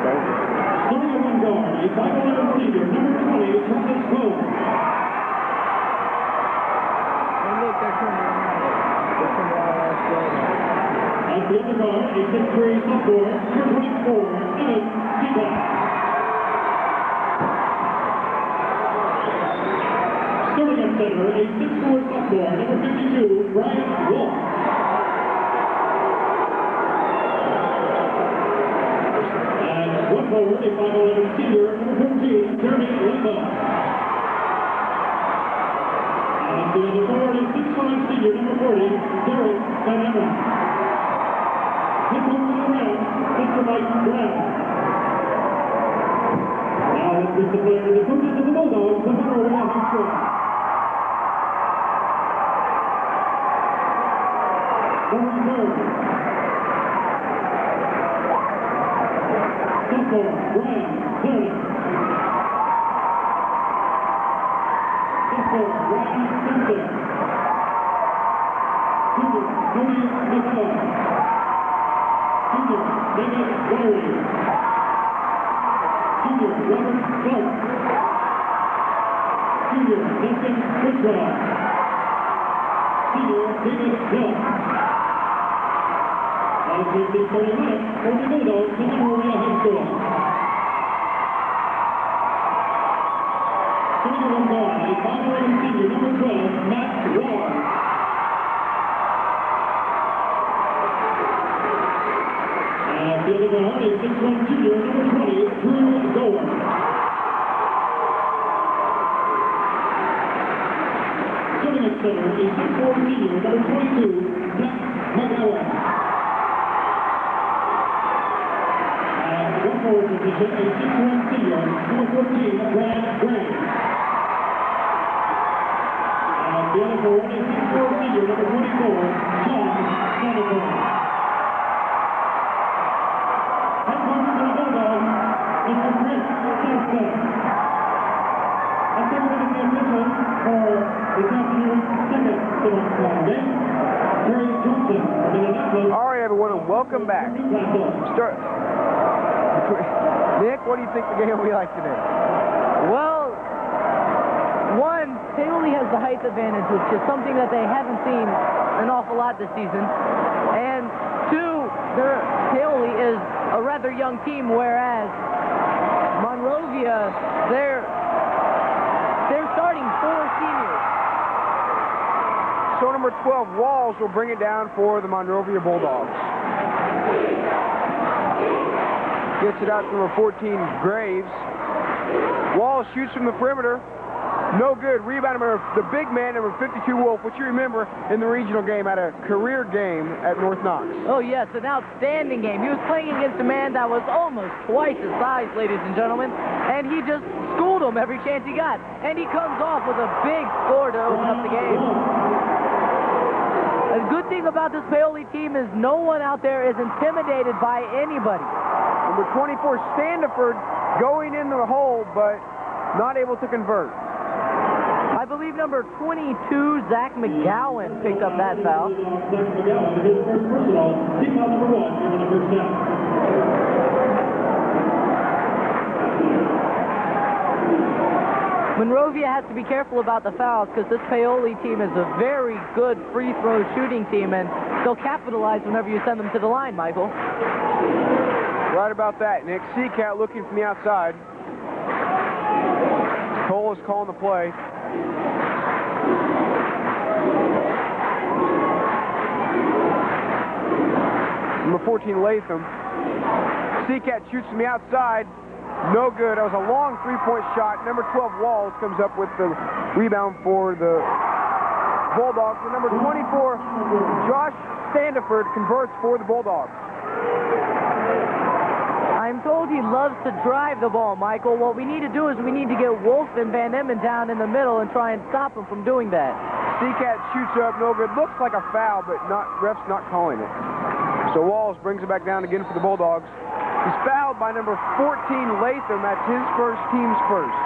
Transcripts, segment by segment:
Starting at one guard, a 5'11" senior, number 20, Travis Paoli. And look, they're coming out. They're coming out last play. At the other guard, a 6'3" sophomore, number 24, Evan Seaback. Starting at center, a 6'4" sophomore, number 52, Brian Wolf. Forward, a 5'11" senior, number 14, Jeremy Limbaugh. And the other forward, a 6'5" senior, number 40, Derek Van Emmen. Hit over to the rim, Mr. Mike Brown. Now let's meet the players, the coaches of the Bulldogs, the Monrovia High School. Sophomore, Brian Cleary. Sophomore, Ryan Simpson. Junior, Tony McCullough. Junior, David Larry. Junior, Robert Clark. Junior, Dustin Whitwell. Senior, David Hill. Let's meet the starting lineup for the Bulldogs in Monrovia High School. Starting at one guard, a 5'11" senior, number 12, Matt Ward. And the other guard, a 6'1" junior, number 20, Drew Gower. Starting at center, a 6'4" senior, number 22, Zach McGowan. Forward position, a 6'1" senior, number 14, Brad Gray. And the other forward, a 6'4" senior, number 24, John Sanderson. Head coach for the Bulldogs, Mr. Chris Sampson. Let's take a look at the officials for this afternoon's second semifinal game. Terry Johnson from Indianapolis. All right, everyone, and welcome back. Nick, what do you think the game will be like today? Well, one, Paoli has the height advantage, which is something that they haven't seen an awful lot this season. And two, Paoli is a rather young team, whereas Monrovia, they're starting 4 seniors. So number 12, Walls, will bring it down for the Monrovia Bulldogs. Gets it out to number 14, Graves. Walls shoots from the perimeter. No good. Rebound number, the big man, number 52, Wolf, which you remember in the regional game, had a career game at North Knox. Oh, yes, an outstanding game. He was playing against a man that was almost twice his size, ladies and gentlemen, and he just schooled him every chance he got. And he comes off with a big score to open up the game. A good thing about this Paoli team is no one out there is intimidated by anybody. Number 24, Standiford, going in the hole, but not able to convert. I believe number 22, Zach McGowan, picked up that foul. Zach McGowan, his first personal, team foul number 1 here in the first half. Monrovia has to be careful about the fouls because this Paoli team is a very good free throw shooting team, and they'll capitalize whenever you send them to the line, Michael. Right about that, Nick. Seacat looking from the outside. Cole is calling the play. Number 14, Latham. Seacat shoots from the outside. No good. That was a long three-point shot. Number 12, Walls, comes up with the rebound for the Bulldogs. And number 24, Josh Standiford, converts for the Bulldogs. I'm told he loves to drive the ball, Michael. What we need to do is we need to get Wolf and Van Emmen down in the middle and try and stop him from doing that. Seacat shoots up, no good. Looks like a foul, but ref's not calling it. So Walls brings it back down again for the Bulldogs. He's fouled by number 14, Latham. That's his first, team's first.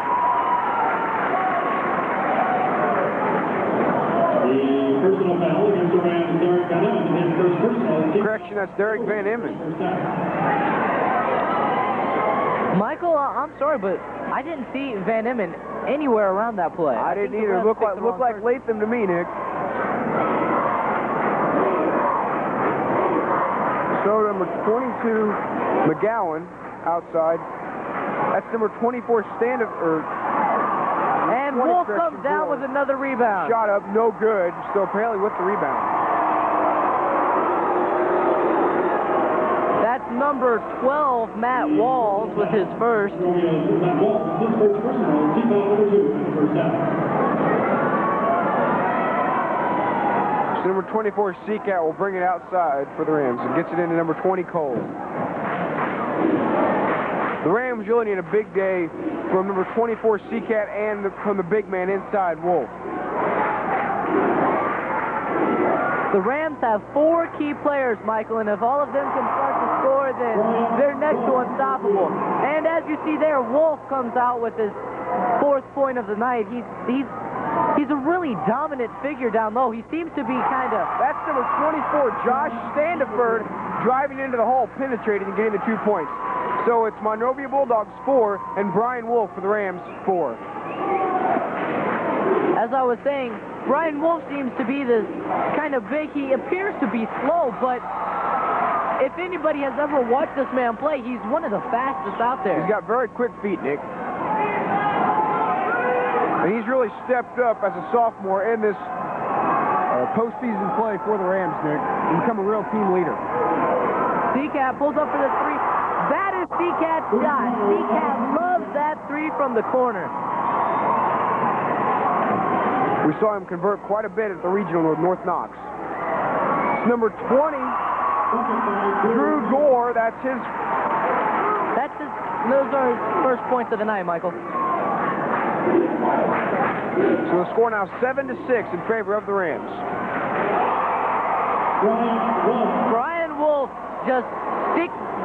The personal foul against the Rams, Derek Van Emmen, his first personal. Correction, that's Derek Van Emmen. Michael, I'm sorry, but I didn't see Van Emmen anywhere around that play. I didn't think the either. refs Looked picked the wrong like person. Latham to me, Nick. So number 22, McGowan, outside. That's number 24, And 20 Wolf correction, comes down Wolf. with another rebound. Shot up, no good. So apparently with the rebound. That's number 12, Matt Walls, with his first. So number 24, Seacat, will bring it outside for the Rams and gets it into number 20, Cole. The Rams really need a big day from number 24, Seacat, and from the big man inside, Wolf. The Rams have 4 key players, Michael, and if all of them can start to score, then they're next to unstoppable. And as you see there, Wolf comes out with his 4th point of the night. He's a really dominant figure down low. He seems to be kind of... That's number 24, Josh Standiford, driving into the hole, penetrating and getting the 2 points. So it's Monrovia Bulldogs 4 and Brian Wolf for the Rams 4. As I was saying, Brian Wolf seems to be this kind of big. He appears to be slow, but if anybody has ever watched this man play, he's one of the fastest out there. He's got very quick feet, Nick. And he's really stepped up as a sophomore in this postseason play for the Rams, Nick, and become a real team leader. Seacat pulls up for the 3. That is Seacat's shot. Seacat loves that 3 from the corner. We saw him convert quite a bit at the regional with North Knox. It's number 20, Drew Gore. Those are his first points of the night, Michael. So the score now 7-6 in favor of the Rams. Brian Wolf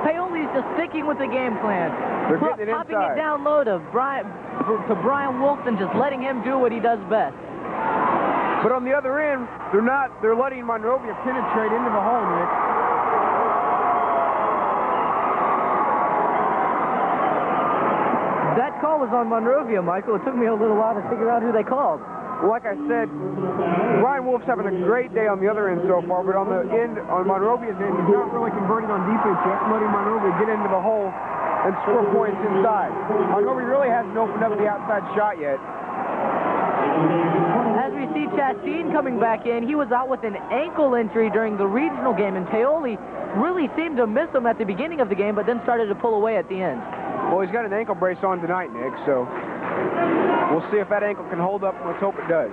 Paoli's just sticking with the game plan. They're getting it popping inside. it down low to Brian Wolf and just letting him do what he does best. But on the other end, they're letting Monrovia penetrate into the hole, Nick. That call was on Monrovia, Michael. It took me a little while to figure out who they called. Well, like I said, Brian Wolf's having a great day on the other end so far, but on the end, on Monrovia's end, he's not really converting on defense yet, letting Monrovia get into the hole and score points inside. Monrovia really hasn't opened up the outside shot yet. As we see Chastain coming back in, he was out with an ankle injury during the regional game, and Paoli really seemed to miss him at the beginning of the game, but then started to pull away at the end. Well, he's got an ankle brace on tonight, Nick, so we'll see if that ankle can hold up. Let's hope it does.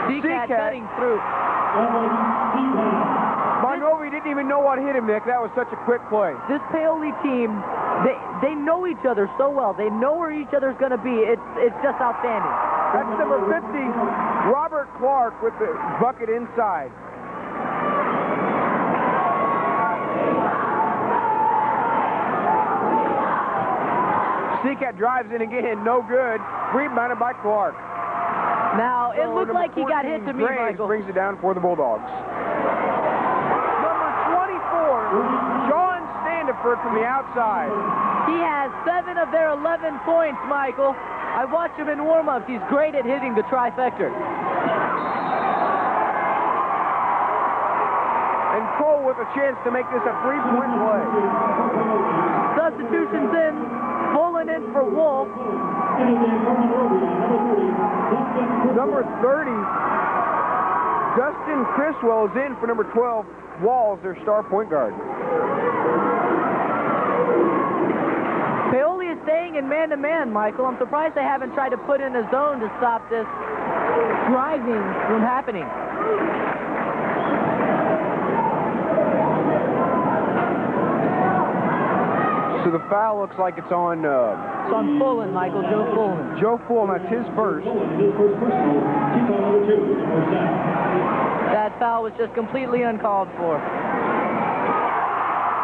Seacat cutting through. Monrovia didn't even know what hit him, Nick. That was such a quick play. This Paoli team, they know each other so well. They know where each other's going to be. It's just outstanding. That's number 50, Robert Clark, with the bucket inside. Seacat drives in again, no good. Rebounded by Clark. Now, it So looked number like he got hit 14, to me, Graves Michael. brings it down for the Bulldogs. Number 24, John Standiford from the outside. He has 7 of their 11 points, Michael. I watched him in warm-ups. He's great at hitting the trifecta. And Cole with a chance to make this a 3-point play. Substitutions in. Pulling in for Wolf. Number 30, Dustin Criswell is in for number 12, Walls, their star point guard. Paoli is staying in man-to-man, Michael. I'm surprised they haven't tried to put in a zone to stop this driving from happening. So the foul looks like it's on... It's on Fullen, Michael, Joe Fullen. Joe Fullen, that's his first. That foul was just completely uncalled for.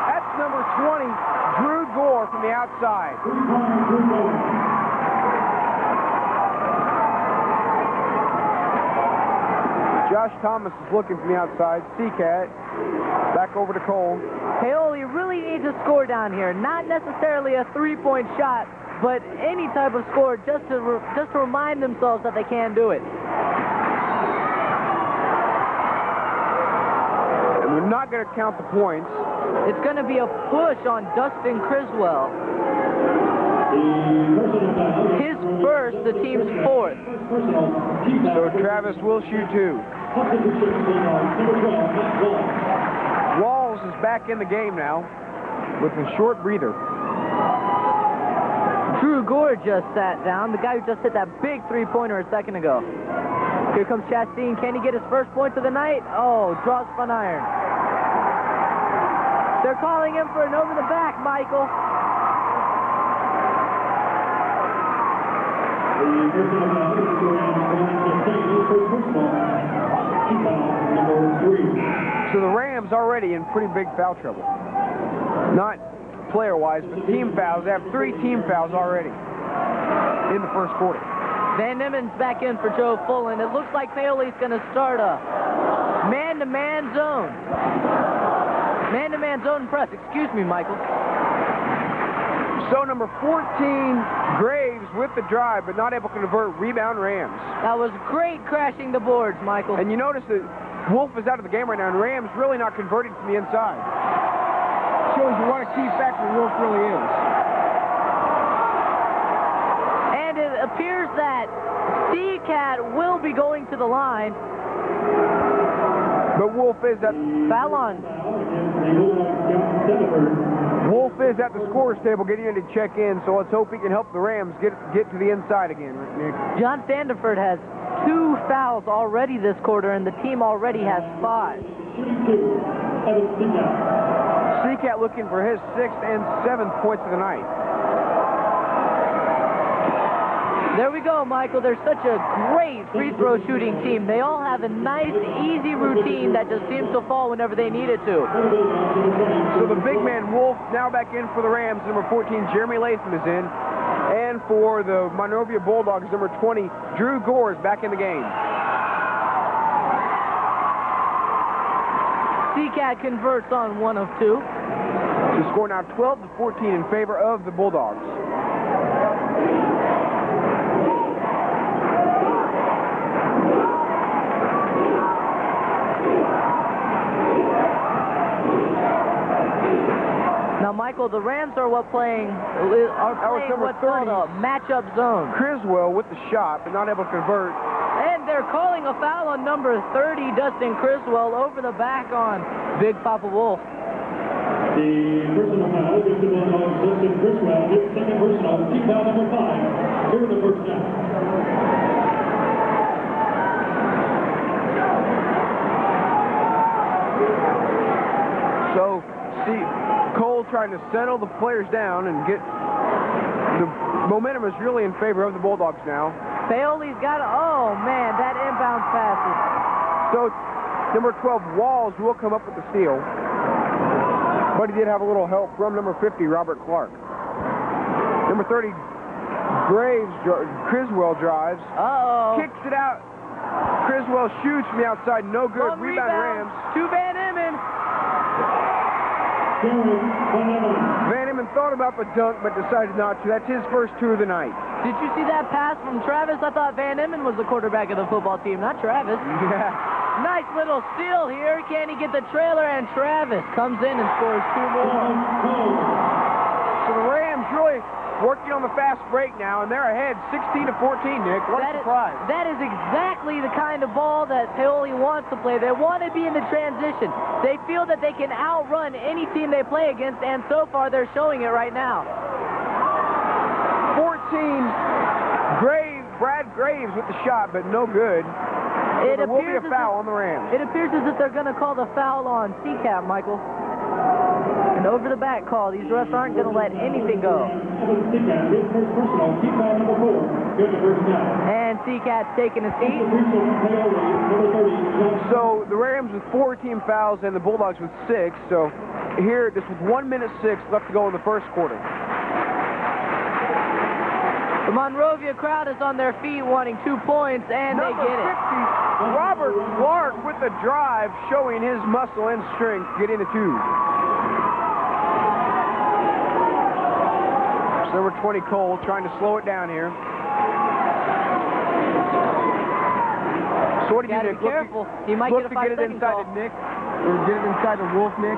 That's number 20, Drew Gore from the outside. Josh Thomas is looking from the outside. Seacat back over to Cole. Paoli really needs a score down here. Not necessarily a three-point shot, but any type of score just to remind themselves that they can do it. And they're not going to count the points. It's going to be a push on Dustin Criswell. His first, the team's fourth. So Travis will shoot two. Walls is back in the game now with a short breather. Drew Gore just sat down, the guy who just hit that big three-pointer a second ago. Here comes Chastain. Can he get his first points of the night? Oh, draws front iron. They're calling him for an over the back, Michael. So the Rams already in pretty big foul trouble. Not player-wise, but team fouls. They have 3 team fouls already in the first quarter. Van Emmen's back in for Joe Fullen. It looks like Paoli's going to start a man-to-man zone. Man-to-man zone press. Excuse me, Michael. So number 14, Graves with the drive, but not able to convert. Rebound Rams. That was great crashing the boards, Michael. And you notice that Wolf is out of the game right now, and Rams really not converting from the inside. Shows you what a key factor Wolf really is. And it appears that Seacat will be going to the line. But Wolf is at Foul on. Wolf is at the scorer's table getting in to check in, so let's hope he can help the Rams get to the inside again, Nick. John Standiford has 2 fouls already this quarter, and the team already has 5. Seacat looking for his 6th and 7th points of the night. There we go, Michael. They're such a great free throw shooting team. They all have a nice, easy routine that just seems to fall whenever they need it to. So the big man, Wolf, now back in for the Rams. Number 14, Jeremy Latham is in. And for the Monrovia Bulldogs, number 20, Drew Gore is back in the game. Seacat converts on 1 of 2. The score now 12-14 in favor of the Bulldogs. Now, Michael, the Rams are playing what's called a matchup zone. Criswell with the shot, but not able to convert. And they're calling a foul on number 30, Dustin Criswell, over the back on Big Papa Wolf. The personal foul is the one on Dustin Criswell. His second personal, team foul number 5. Here in the first half. So, see, Cole trying to settle the players down and get the momentum is really in favor of the Bulldogs now. Paoli's got oh man, that inbound passes. So, number 12, Walls, will come up with the steal. But he did have a little help from number 50, Robert Clark. Number 30, Criswell drives. Uh-oh. Kicks it out. Criswell shoots from the outside. No good. Rebound Rams. To Van Emmen. Van Emmen thought about the dunk, but decided not to. That's his first 2 of the night. Did you see that pass from Travis? I thought Van Emmen was the quarterback of the football team, not Travis. Yeah. Nice little steal here. Can he get the trailer? And Travis comes in and scores 2 more. So the Rams really working on the fast break now, and they're ahead 16-14, Nick. What a surprise. That is exactly the kind of ball that Paoli wants to play. They want to be in the transition. They feel that they can outrun any team they play against, and so far they're showing it right now. 14, Brad Graves with the shot, but no good. So there will be a foul on the Rams. It appears as if they're going to call the foul on Seacat, Michael. An over-the-back call. These refs aren't going to let anything go. And Seacat's taking a seat. So the Rams with 4 team fouls and the Bulldogs with 6. So here, this with 1:06 left to go in the first quarter. The Monrovia crowd is on their feet wanting 2 points, and they Number get 50, it. Robert Clark with the drive, showing his muscle and strength, getting the 2. So number 20, Cole, trying to slow it down here. So what do you Gotta do, Nick? be careful. He might Look get a to get it 5-second inside call. the Nick, or get it inside the Wolf, Nick.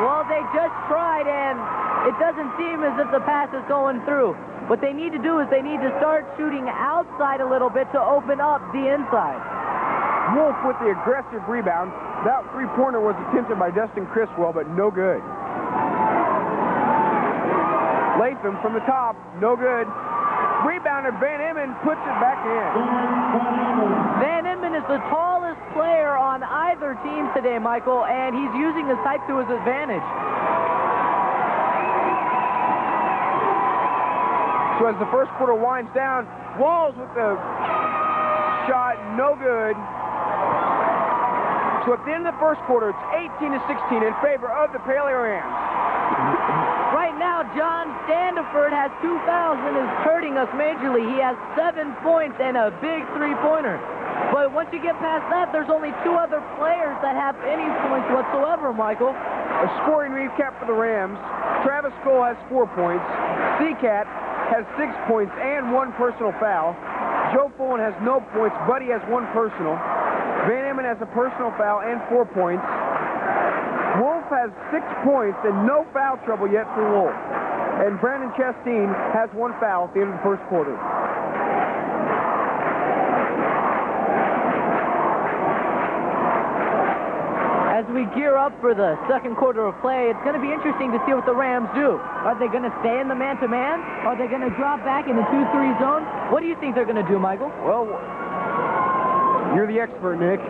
Well, they just tried, and it doesn't seem as if the pass is going through. What they need to do is they need to start shooting outside a little bit to open up the inside. Wolf with the aggressive rebound. That three-pointer was attempted by Dustin Criswell, but no good. Latham from the top, no good. Rebounder Van Emmen puts it back in. Van Emmen is the tallest player on either team today, Michael, and he's using his height to his advantage. So as the first quarter winds down, Walls with the shot, no good. So at the end of the first quarter, it's 18-16 in favor of the Paoli Rams. Right now, John Standiford has 2 fouls and is hurting us majorly. He has 7 points and a big three-pointer. But once you get past that, there's only 2 other players that have any points whatsoever, Michael. A scoring recap for the Rams. Travis Cole has 4 points. Seacat has 6 points and 1 personal foul. Joe Fullen has no points, but he has 1 personal. Van Emmen has a personal foul and 4 points. Wolf has 6 points and no foul trouble yet for Wolf. And Brandon Chasteen has 1 foul at the end of the first quarter. As we gear up for the second quarter of play, it's going to be interesting to see what the Rams do. Are they going to stay in the man-to-man? Are they going to drop back in the 2-3 zone? What do you think they're going to do, Michael? Well, you're the expert, Nick.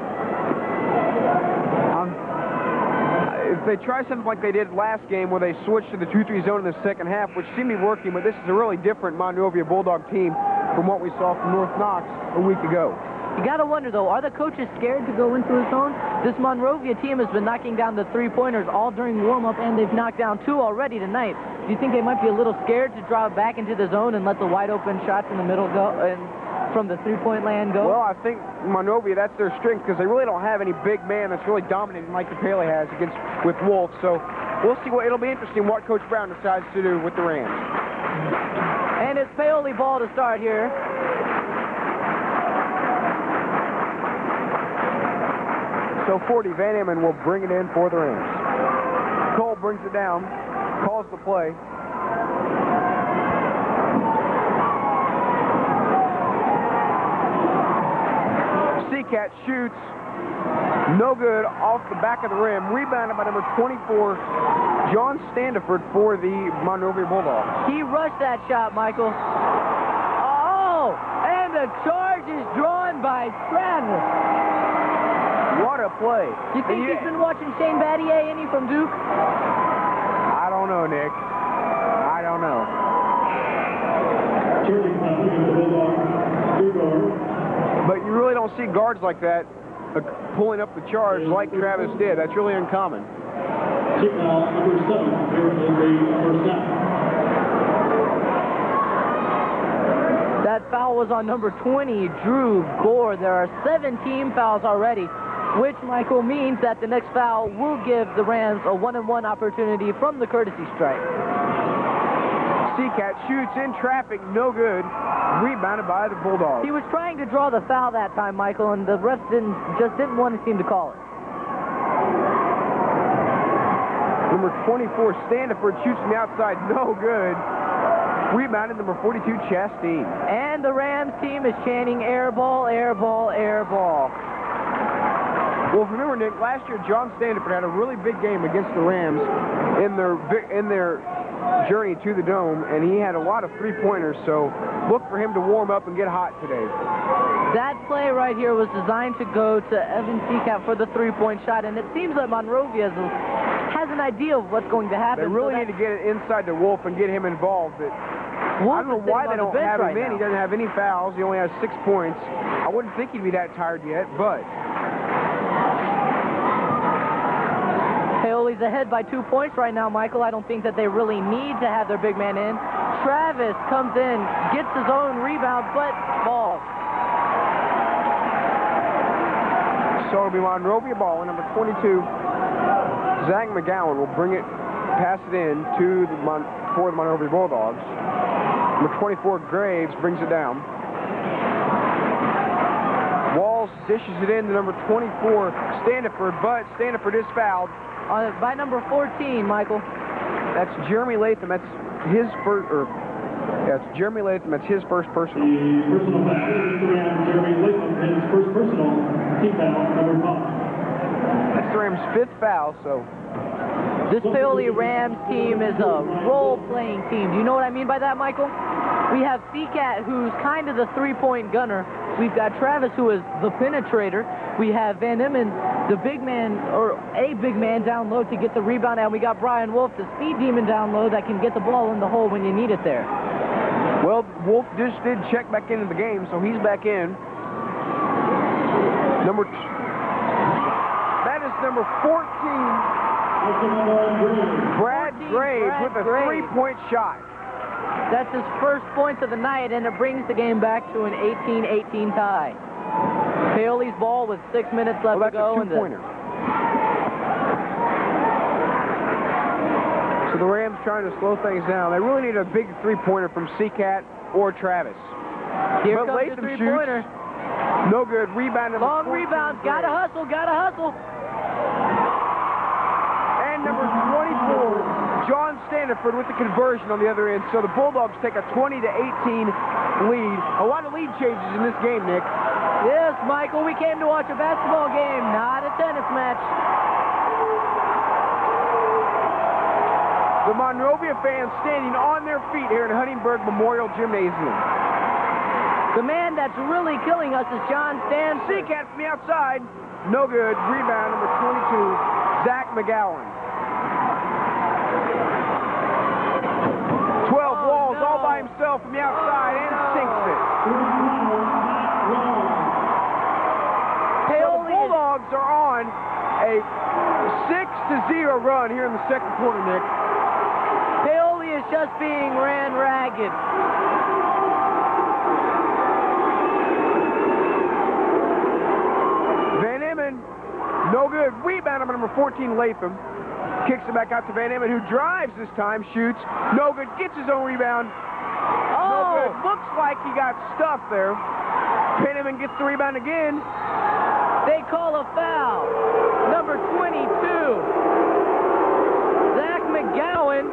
If they try something like they did last game where they switched to the 2-3 zone in the second half, which seemed to be working, but this is a really different Monrovia Bulldog team from what we saw from North Knox a week ago. You got to wonder, though, are the coaches scared to go into a zone? This Monrovia team has been knocking down the three-pointers all during warm-up, and they've knocked down 2 already tonight. Do you think they might be a little scared to drive back into the zone and let the wide-open shots in the middle go and from the three-point land go? Well, I think Monrovia, that's their strength, because they really don't have any big man that's really dominating like the Paoli has with Wolf. So we'll see. It'll be interesting what Coach Brown decides to do with the Rams. And it's Paoli ball to start here. So 40, Van Emmen will bring it in for the Rams. Cole brings it down, calls the play. Seacat shoots, no good, off the back of the rim. Rebounded by number 24, John Standiford for the Monrovia Bulldogs. He rushed that shot, Michael. Oh, and the charge is drawn by Travis. What a play. You think he's been watching Shane Battier any from Duke? I don't know, Nick. I don't know. But you really don't see guards like that pulling up the charge like Travis did. That's really uncommon. Number 7 here in the first half. That foul was on number 20, Drew Gore. There are 17 fouls already, which, Michael, means that the next foul will give the Rams a 1-and-1 opportunity from the courtesy strike. Seacat shoots in traffic, no good. Rebounded by the Bulldogs. He was trying to draw the foul that time, Michael, and the refs just didn't want to seem to call it. Number 24, Standiford, shoots from the outside, no good. Rebounded number 42, Chasteen. And the Rams team is chanting air ball, air ball, air ball. Well, remember, Nick, last year John Standiford had a really big game against the Rams in their journey to the Dome, and he had a lot of three-pointers, so look for him to warm up and get hot today. That play right here was designed to go to Evan Seacat for the three-point shot, and it seems that Monrovia has an idea of what's going to happen. They really need to get it inside to Wolf and get him involved. But I don't know why they don't have him in. He doesn't have any fouls. He only has 6 points. I wouldn't think he'd be that tired yet, but... Paoli's ahead by 2 points right now, Michael. I don't think that they really need to have their big man in. Travis comes in, gets his own rebound, but falls. So it'll be Monrovia ball, number 22. Zach McGowan will bring it, pass it in to for the Monrovia Bulldogs. Number 24, Graves, brings it down. Walls dishes it in to number 24, Standiford, but Standiford is fouled. By number 14, Michael. That's Jeremy Latham. That's his first, that's Jeremy Latham. That's his first personal. The personal foul is around Jeremy Latham, his first personal team foul, number 5. That's the Rams' 5th foul, so. This Paoli Rams team is a role-playing team. Do you know what I mean by that, Michael? We have Seacat, who's kind of the three-point gunner. We've got Travis, who is the penetrator. We have Van Emmen, the big man, or a big man down low to get the rebound. And we got Brian Wolf, the speed demon down low that can get the ball in the hole when you need it there. Well, Wolf just did check back into the game, so he's back in. That is number 14. Brad Graves with a three-point shot. That's his first points of the night, and it brings the game back to an 18-18 tie. Paoli's ball with 6 minutes left to go. That's a two-pointer. So the Rams trying to slow things down. They really need a big three-pointer from Seacat or Travis. Here but comes Latham the three-pointer. No good. Rebound. Long rebound. Gotta hustle. Gotta hustle. Number 24, John Standiford with the conversion on the other end. So the Bulldogs take a 20-18 lead. A lot of lead changes in this game, Nick. Yes, Michael, we came to watch a basketball game, not a tennis match. The Monrovia fans standing on their feet here in Huntingburg Memorial Gymnasium. The man that's really killing us is John Stanford. Seacat from the outside. No good. Rebound, number 22, Zach McGowan. 12 Walls all by himself from the outside and sinks it. So the Bulldogs are on a 6-0 run here in the second quarter, Nick. Paoli is just being ran ragged. Van Emmen, no good. Rebound number 14, Latham. Kicks it back out to Van Emmen, who drives this time, shoots. No good. Gets his own rebound. No good. Looks like he got stuffed there. Van Emmen gets the rebound again. They call a foul. Number 22, Zach McGowan.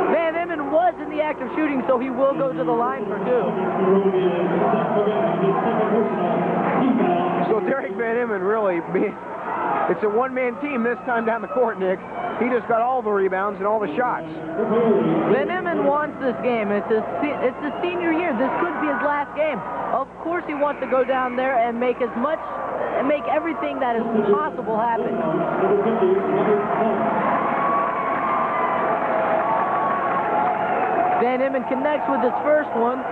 Van Emmen was in the act of shooting, so he will go to the line for 2. So Derek Van Emmen really being... It's a one-man team this time down the court, Nick. He just got all the rebounds and all the shots. Van Emmen wants this game. It's his senior year. This could be his last game. Of course he wants to go down there and make everything that is possible happen. Van Emmen connects with his first one.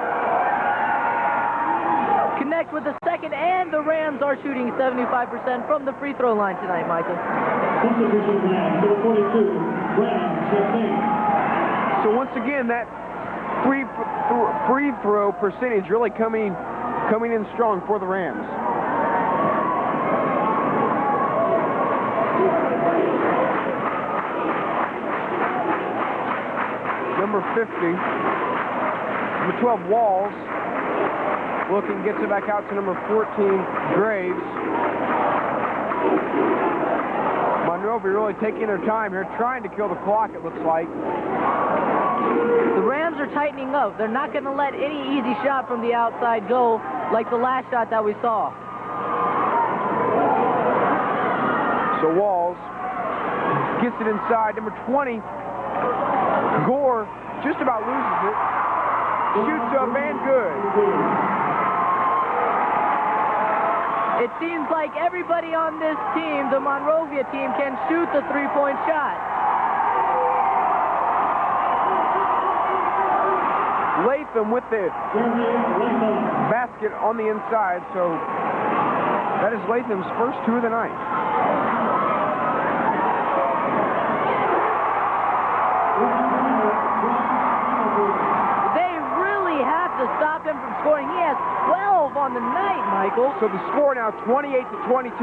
Connects with the second, and the Rams are shooting 75% from the free throw line tonight, Michael. So once again, that free throw percentage really coming in strong for the Rams. Number 50, number 12, Walls. Looking, gets it back out to number 14, Graves. Monrovia really taking their time here, trying to kill the clock, it looks like. The Rams are tightening up. They're not going to let any easy shot from the outside go like the last shot that we saw. So Walls gets it inside. Number 20, Gore, just about loses it. Shoots up and good. It seems like everybody on this team, the Monrovia team, can shoot the three-point shot. Latham with the basket on the inside, so that is Latham's first 2 of the night. on the night, Michael. So the score now 28-22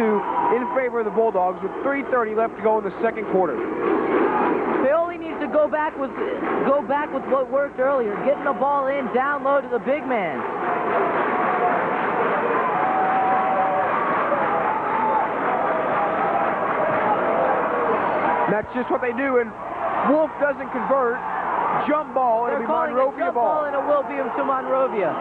in favor of the Bulldogs with 3:30 left to go in the second quarter. Paoli needs to go back with what worked earlier, getting the ball in down low to the big man. That's just what they do, and Wolf doesn't convert. Jump ball, it'll They're be calling Monrovia a jump ball. and it will be to Monrovia.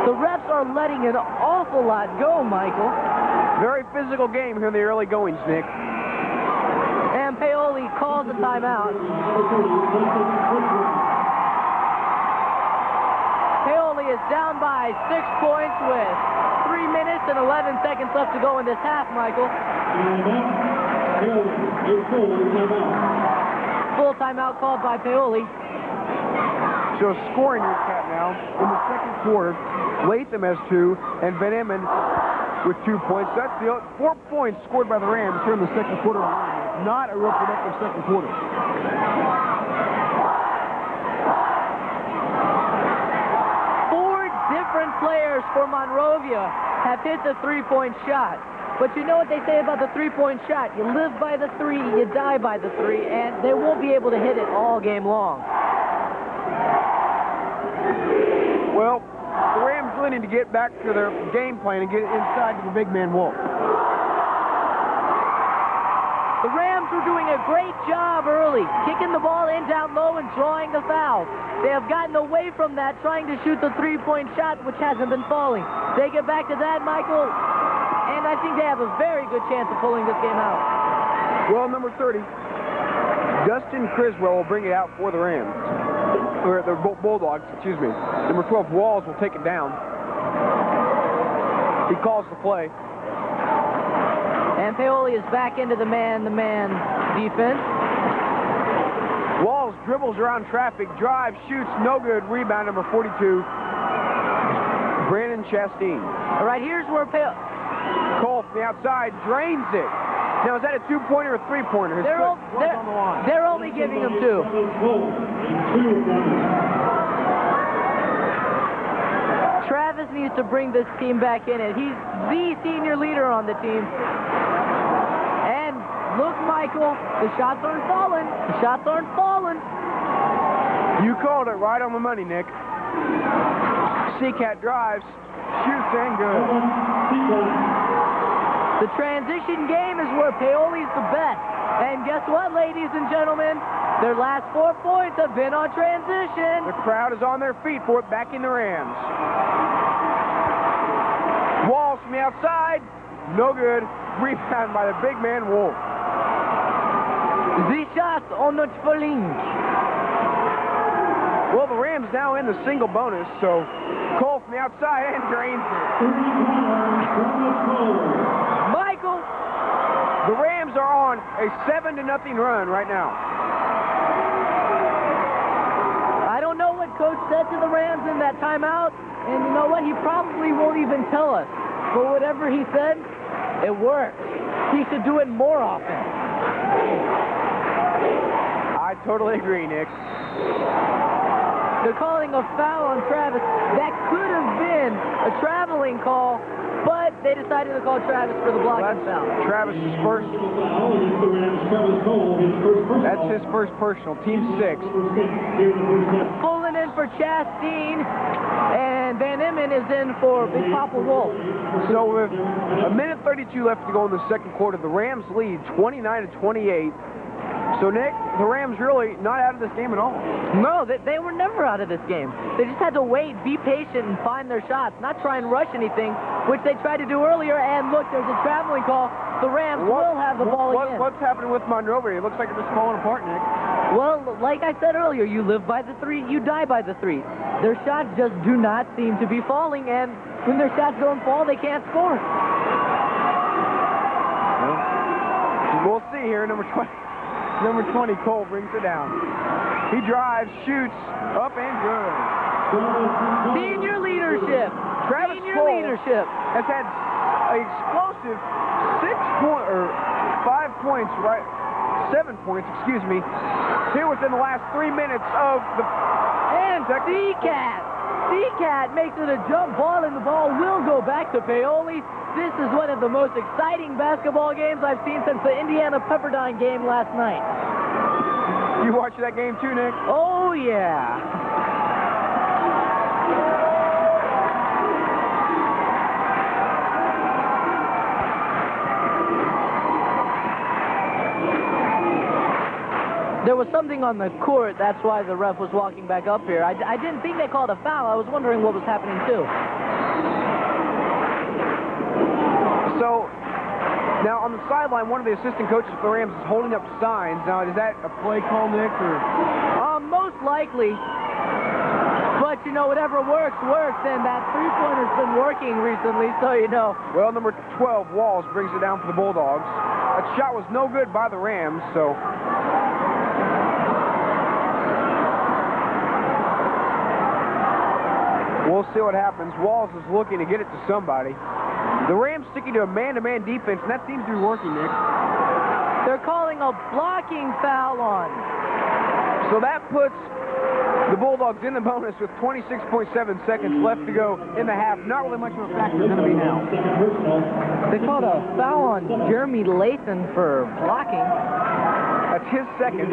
The refs are letting an awful lot go, Michael. Very physical game here in the early goings, Nick. And Paoli calls a timeout. Paoli is down by 6 points with 3 minutes and 11 seconds left to go in this half, Michael. Full timeout called by Paoli. So scoring recap now in the second quarter. Latham has 2, and Van Emmen with 2 points. That's the 4 points scored by the Rams here in the second quarter. Not a real productive second quarter. Four different players for Monrovia have hit the three-point shot. But you know what they say about the three-point shot? You live by the 3, you die by the 3, and they won't be able to hit it all game long. Well, the Rams really need to get back to their game plan and get inside to the big man Wolf. The Rams were doing a great job early, kicking the ball in down low and drawing the fouls. They have gotten away from that, trying to shoot the three-point shot, which hasn't been falling. They get back to that, Michael, and I think they have a very good chance of pulling this game out. Well, number 30, Dustin Criswell will bring it out for the Rams. Or the Bulldogs, excuse me. Number 12, Walls, will take it down. He calls the play. And Paoli is back into the man-to-man defense. Walls dribbles around traffic, drives, shoots, no good. Rebound, number 42, Brandon Chastain. All right, here's where Cole from the outside drains it. Now, is that a two-pointer or a three-pointer? They're only giving him 2. Travis needs to bring this team back in it. He's the senior leader on the team. And look, Michael, the shots aren't falling. The shots aren't falling. You called it right on the money, Nick. Seacat drives, shoots, and good. The transition game is where Paoli's the best. And guess what, ladies and gentlemen? Their last 4 points have been on transition. The crowd is on their feet for it, backing the Rams. Walls from the outside, no good. Rebound by the big man, Wolf. The shots are not falling. Well, the Rams now in the single bonus, so Cole from the outside and drains it. Michael! The Rams are on a 7-0 run right now. I don't know what Coach said to the Rams in that timeout, and you know what? He probably won't even tell us. But whatever he said, it worked. He should do it more often. I totally agree, Nick. They're calling a foul on Travis. That could have been a traveling call, but they decided to call Travis for the blocking foul. Travis's first. That's his first personal. Team 6. Pulling in for Chastain, and Van Emmen is in for Big Papa Wolf. So with a minute 32 left to go in the second quarter, the Rams lead 29-28. So, Nick, the Rams really not out of this game at all. No, they were never out of this game. They just had to wait, be patient, and find their shots, not try and rush anything, which they tried to do earlier. And look, there's a traveling call. The Rams will have the ball again. What's happening with Monrovia? It looks like they're just falling apart, Nick. Well, like I said earlier, you live by the 3, you die by the 3. Their shots just do not seem to be falling, and when their shots don't fall, they can't score. We'll see here, number 20. Number 20, Cole, brings it down. He drives, shoots, up and good. Senior leadership. Travis Senior Cole leadership. has had an explosive 7 points, excuse me, here within the last 3 minutes of the... And Seacat Seacat makes it a jump ball, and the ball will go back to Paoli. This is one of the most exciting basketball games I've seen since the Indiana Pepperdine game last night. You watched that game too, Nick? Oh, yeah. There was something on the court, that's why the ref was walking back up here. I didn't think they called a foul. I was wondering what was happening, too. So, now on the sideline, one of the assistant coaches for the Rams is holding up signs. Now, is that a play call, Nick, or? Most likely. But, you know, whatever works, and that three-pointer's been working recently, so you know. Well, number 12, Walls, brings it down for the Bulldogs. That shot was no good by the Rams, so... We'll see what happens. Walls is looking to get it to somebody. The Rams sticking to a man-to-man defense, and that seems to be working, Nick. They're calling a blocking foul on. So that puts the Bulldogs in the bonus with 26.7 seconds left to go in the half. Not really much of a factor it's going to be now. They called a foul on Jeremy Lathan for blocking. That's his second.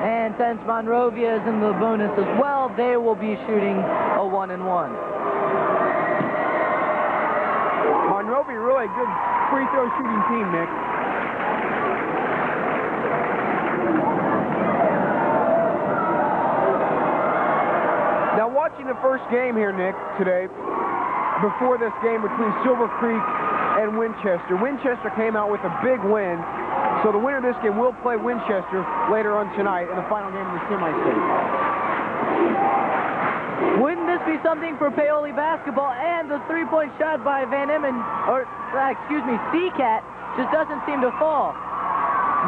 And since Monrovia is in the bonus as well, they will be shooting a 1-and-1. Monrovia really a good free throw shooting team, Nick. Now watching the first game here, Nick, today, before this game between Silver Creek and Winchester. Winchester came out with a big win, so the winner of this game will play Winchester later on tonight in the final game of the semi-state. Wouldn't this be something for Paoli basketball? And the three-point shot by Seacat just doesn't seem to fall.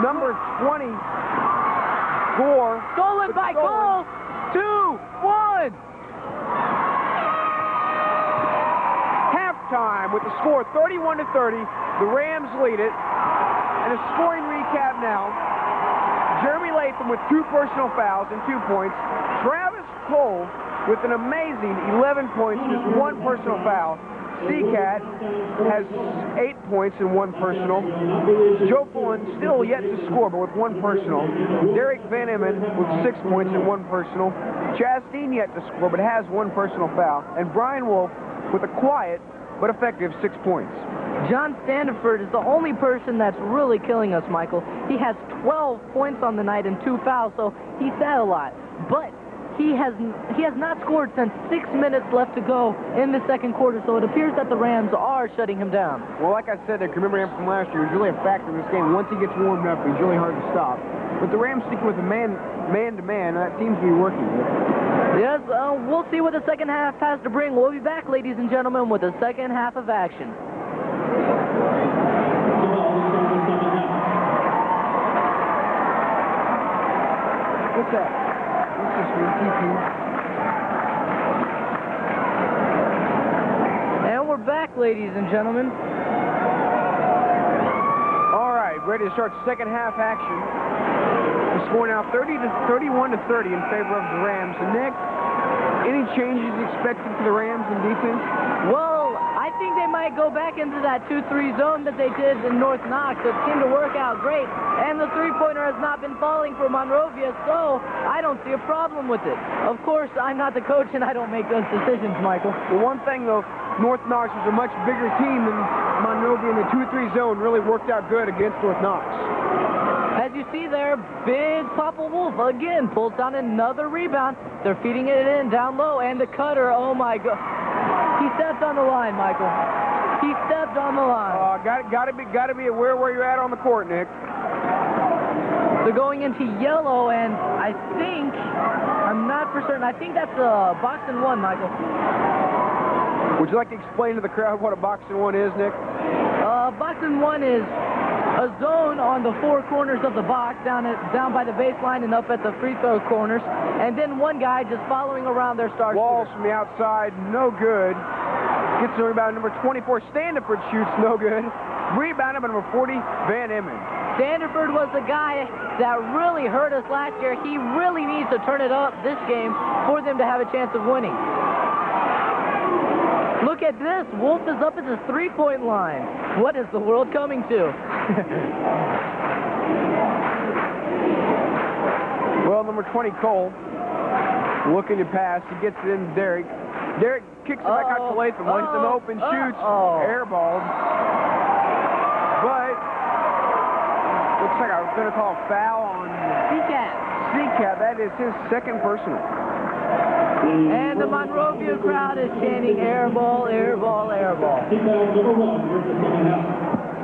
Number 20 score. Stolen by Cole. 2-1. Time with the score 31-30. The Rams lead it. And a scoring recap now. Jeremy Lathan with 2 personal fouls and 2 points. Travis Cole with an amazing 11 points, just 1 personal foul. Seacat has 8 points and 1 personal. Joe Fullen still yet to score, but with 1 personal. Derek Van Emmen with 6 points and 1 personal. Chastain yet to score, but has 1 personal foul. And Brian Wolf with a quiet but effective 6 points. John Standiford is the only person that's really killing us, Michael. He has 12 points on the night and 2 fouls, so he's had a lot. But he has not scored since 6 minutes left to go in the second quarter, so it appears that the Rams are shutting him down. Well, like I said, I can remember him from last year. He's really a factor in this game. Once he gets warmed up, he's really hard to stop. But the Rams stick with a man-to-man, and that seems to be working. Yes, we'll see what the second half has to bring. We'll be back, ladies and gentlemen, with the second half of action. What's that? What's this one? And we're back, ladies and gentlemen. All right, ready to start second half action. The score now 31-30 in favor of the Rams. And Nick, any changes expected for the Rams in defense? Well, I think they might go back into that 2-3 zone that they did in North Knox. It seemed to work out great. And the three-pointer has not been falling for Monrovia, so I don't see a problem with it. Of course, I'm not the coach, and I don't make those decisions, Michael. Well, one thing, though, North Knox is a much bigger team than Monrovia, and the 2-3 zone really worked out good against North Knox. As you see there, big Papa Wolf again pulls down another rebound. They're feeding it in down low, and the cutter, oh my God. He stepped on the line, Michael. He stepped on the line. Gotta be aware where you're at on the court, Nick. They're going into yellow, and I'm not for certain, I think that's a box and one, Michael. Would you like to explain to the crowd what a box and one is, Nick? Box and one is a zone on the 4 corners of the box, down by the baseline and up at the free throw corners, and then one guy just following around their star Walls shooter. from the outside, no good. Gets the rebound. Number 24, Standiford shoots. No good. Rebound by number 40, Van Emmen. Standiford was the guy that really hurt us last year. He really needs to turn it up this game for them to have a chance of winning. Look at this. Wolf is up at the three-point line. What is the world coming to? Well, number 20, Cole, looking to pass. He gets it in to Derek. Derek kicks it back out to Latham. Latham open, shoots, airballed. But looks like I was going to call a foul on Seacat. That is his second personal. And the Monrovia crowd is chanting air ball, air ball, air ball.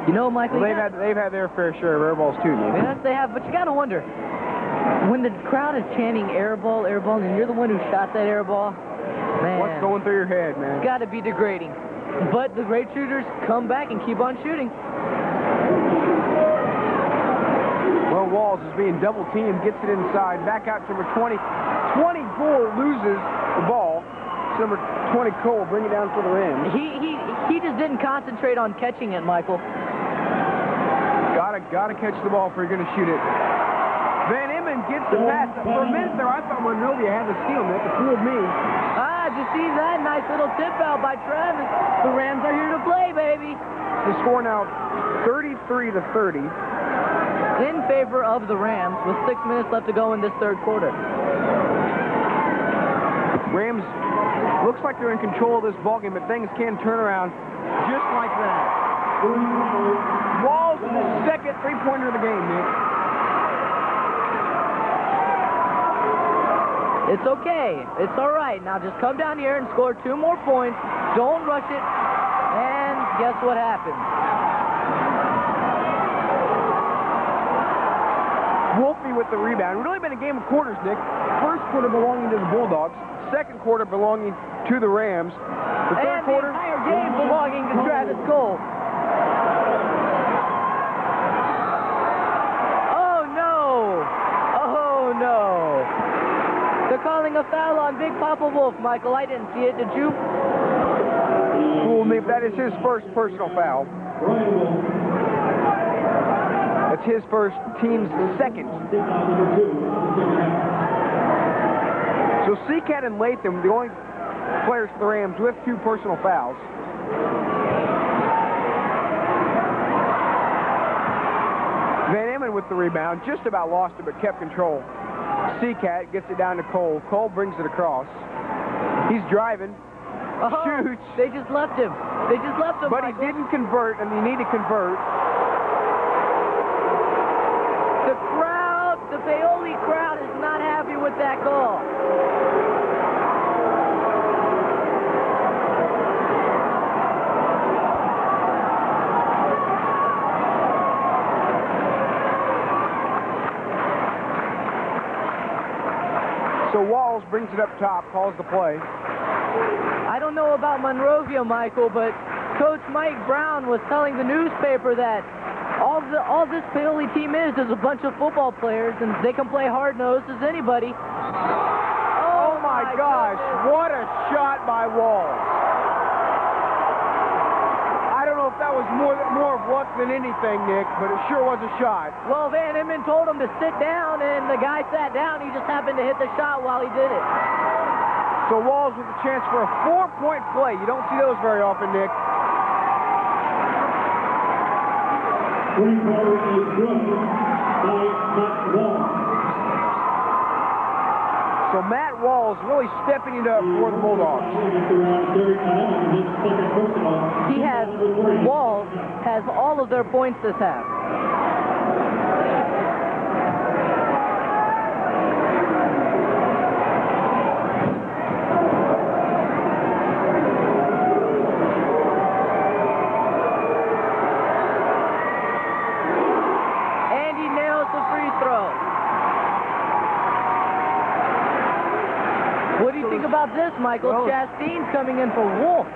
You know, Michael, well, they've had their fair share of air balls too, man. Yes, they have, but you got to wonder, when the crowd is chanting air ball, and you're the one who shot that air ball, man. What's going through your head, man? It's got to be degrading. But the great shooters come back and keep on shooting. Well, Walls is being double teamed, gets it inside, back out to number 20. 24 loses the ball. So number 20, Cole, bring it down for the rim. He just didn't concentrate on catching it, Michael. Gotta catch the ball if you're gonna shoot it. Van Emmen gets the pass. For a minute there, I thought Monrovia had the steal, man. It fooled me. Did you see that? Nice little tip out by Travis. The Rams are here to play, baby. The score now 33-30. In favor of the Rams with 6 minutes left to go in this third quarter. Rams looks like they're in control of this ballgame, but things can turn around just like that. Walls, the second three-pointer of the game, Nick. It's okay. It's all right. Now just come down here and score 2 more points. Don't rush it. And guess what happens? Wolfie with the rebound. Really been a game of quarters, Nick. First quarter belonging to the Bulldogs. Second quarter belonging to the Rams. The third quarter, the entire game belonging to Travis Cole. Oh, no. Oh, no. They're calling a foul on Big Papa Wolf, Michael. I didn't see it. Did you? Fool me. That is his first personal foul. That's his first, team's second. So Seacat and Latham, the only players for the Rams with 2 personal fouls. Van Emmen with the rebound, just about lost it but kept control. Seacat gets it down to Cole. Cole brings it across. He's driving, shoots. They just left him. But Michael. He didn't convert, and you need to convert. The crowd, the Paoli crowd is not happy with that call. So Walls brings it up top, calls the play. I don't know about Monrovia, Michael, but Coach Mike Brown was telling the newspaper that all this Paoli team is a bunch of football players, and they can play hard-nosed as anybody. Oh my gosh, what a shot by Walls. I don't know if that was more of luck than anything, Nick, but it sure was a shot. Well, Van Emmen told him to sit down, and the guy sat down. He just happened to hit the shot while he did it. So Walls with a chance for a 4-point play. You don't see those very often, Nick. Three-quarter is good by Matt Walls. So Matt Walls really stepping it up for the Bulldogs. Walls has all of their points this half. About this, Michael. Chastain's coming in for Wolf.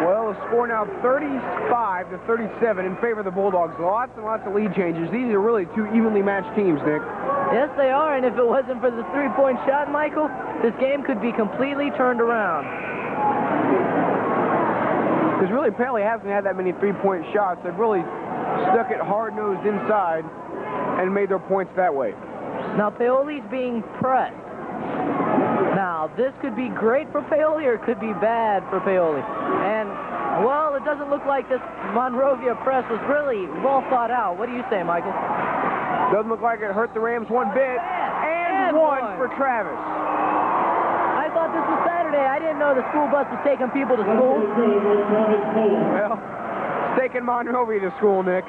Well, the score now 35-37 in favor of the Bulldogs. Lots and lots of lead changes. These are really 2 evenly matched teams, Nick. Yes, they are, and if it wasn't for the 3-point shot, Michael, this game could be completely turned around. Because really, Paoli hasn't had that many three-point shots. They've really stuck it hard-nosed inside and made their points that way. Now, Paoli's being pressed. Now, this could be great for Paoli or it could be bad for Paoli. And, well, it doesn't look like this Monrovia press was really well thought out. What do you say, Michael? Doesn't look like it hurt the Rams one bit. And one for Travis. I thought this was Saturday. I didn't know the school bus was taking people to school. Well, it's taking Monrovia to school, Nick.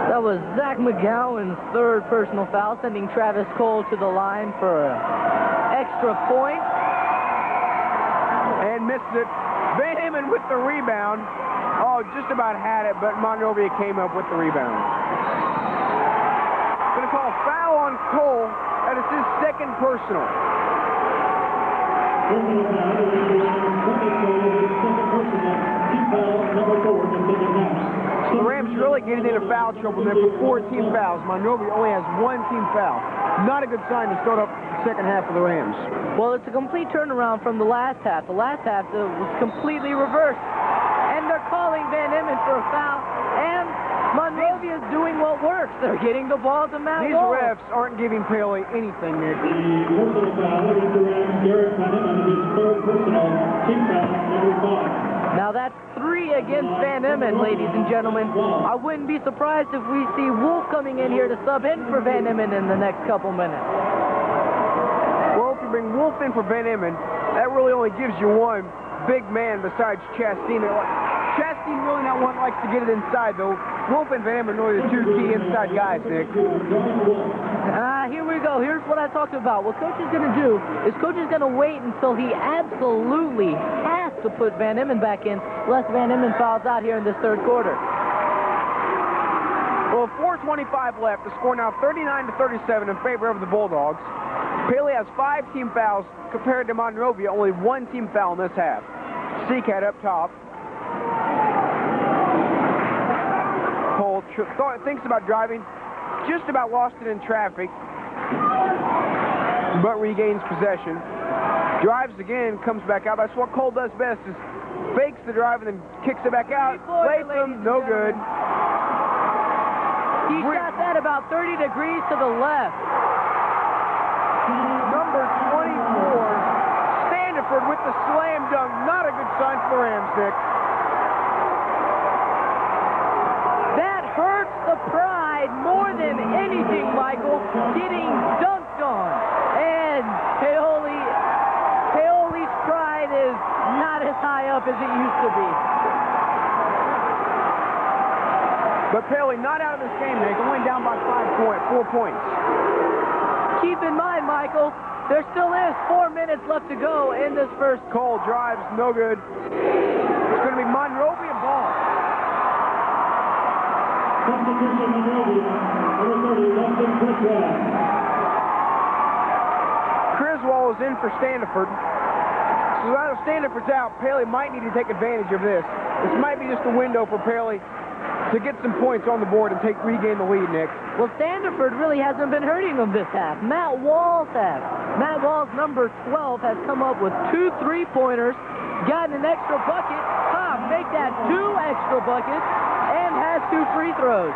That was Zach McGowan's third personal foul, sending Travis Cole to the line for an extra point. And missed it. Van Hemmen with the rebound. Oh, just about had it, but Monrovia came up with the rebound. Going to call a foul on Cole. That is his second personal. So the Rams really getting into foul trouble there for 4 team fouls. Monrovia only has 1 team foul. Not a good sign to start up the second half of the Rams. Well, it's a complete turnaround from the last half. The last half was completely reversed. And they're calling Van Hemmen for a foul. And Monrovia is doing what works. They're getting the ball to Matt These Wolf. refs aren't giving Paoli anything, Nick. The personal foul against the Rams, Garrett Van Hemmen, his third personal, team foul, number 5. Now that's 3 against Van Hemmen, ladies and gentlemen. I wouldn't be surprised if we see Wolf coming in here to sub in for Van Hemmen in the next couple minutes. Well, if you bring Wolf in for Van Hemmen, that really only gives you one big man besides Chastain. Chastain really not one likes to get it inside, though. Wolf and Van Hemmen are really the 2 key inside guys, Nick. Here we go. Here's what I talked about. What Coach is going to do is Coach is going to wait until he absolutely has to put Van Hemmen back in, unless Van Hemmen fouls out here in this third quarter. Well, 4:25 left. The score now 39-37 in favor of the Bulldogs. Paoli has 5 team fouls compared to Monrovia, only 1 team foul in this half. Seacat up top. Cole thinks about driving, just about lost it in traffic, but regains possession. Drives again, comes back out. That's what Cole does best, is fakes the drive and then kicks it back out. Latham, no good. He shot that about 30 degrees to the left. Number 24, Standiford with the slam dunk. Not a good sign for the Rams, Nick. That hurts the pride more than anything, Michael. Getting dunked on. And Paoli's pride is not as high up as it used to be. But Paoli not out of this game, Nick. Only down by 4 points. Keep in mind, Michael, there still is 4 minutes left to go in this first. Cole drives, no good. It's going to be Monrovia ball. Substitution Monrovia, number 30, Dustin Criswell. Criswell is in for Standiford. So now that Standiford's out, Paoli might need to take advantage of this. This might be just a window for Paoli to get some points on the board and regain the lead, Nick. Well, Standiford really hasn't been hurting them this half. Matt Walls has. Matt Walls, number 12, has come up with 2 3-pointers, gotten an extra bucket, make that 2 extra buckets, and has 2 free throws.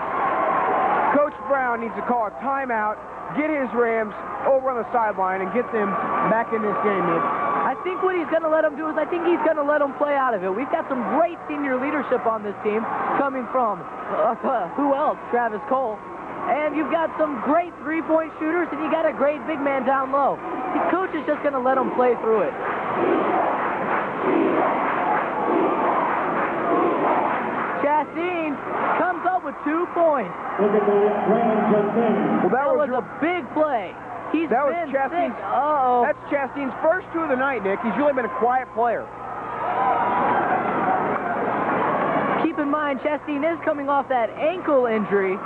Coach Brown needs to call a timeout, get his Rams over on the sideline, and get them back in this game, Nick. I think what he's going to let them do is I think he's going to let them play out of it. We've got some great senior leadership on this team coming from, who else? Travis Cole. And you've got some great 3-point shooters, and you got a great big man down low. The coach is just going to let them play through it. Chastain comes up with 2 points. Well, that was a big play. That was Chastain's. Uh-oh. That's Chastain's first 2 of the night, Nick. He's really been a quiet player. Keep in mind, Chastain is coming off that ankle injury.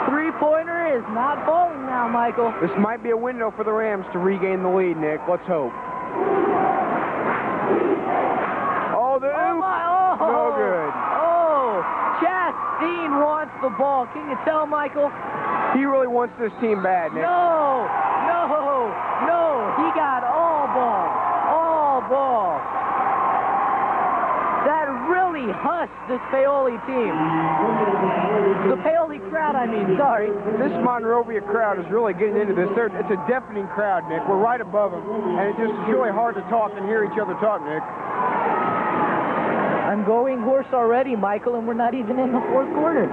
3-pointer is not falling now, Michael. This might be a window for the Rams to regain the lead, Nick. Let's hope. Oh, the Oh, my. Oh. no good. the ball. Can you tell, Michael? He really wants this team bad, Nick. No! He got all ball. All ball. That really hushed this Paoli team. The Paoli crowd, I mean, sorry. This Monrovia crowd is really getting into this. It's a deafening crowd, Nick. We're right above them, and it's really hard to talk and hear each other talk, Nick. I'm going hoarse already, Michael, and we're not even in the fourth quarter.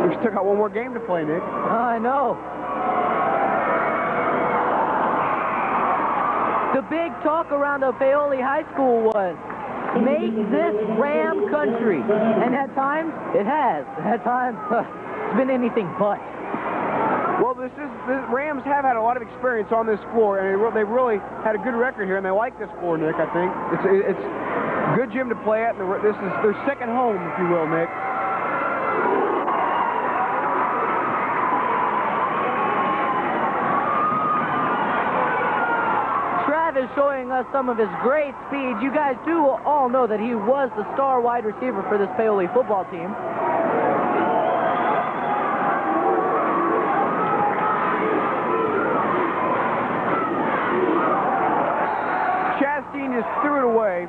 We've still got one more game to play, Nick. I know. The big talk around the Paoli High School was, make this Ram country. And at times, it has. At times, it's been anything but. Well, the Rams have had a lot of experience on this floor, and they've really had a good record here, and they like this floor, Nick, I think. It's a good gym to play at, and this is their second home, if you will, Nick. Travis showing us some of his great speed. You guys do all know that he was the star wide receiver for this Paoli football team. Chastain just threw it away.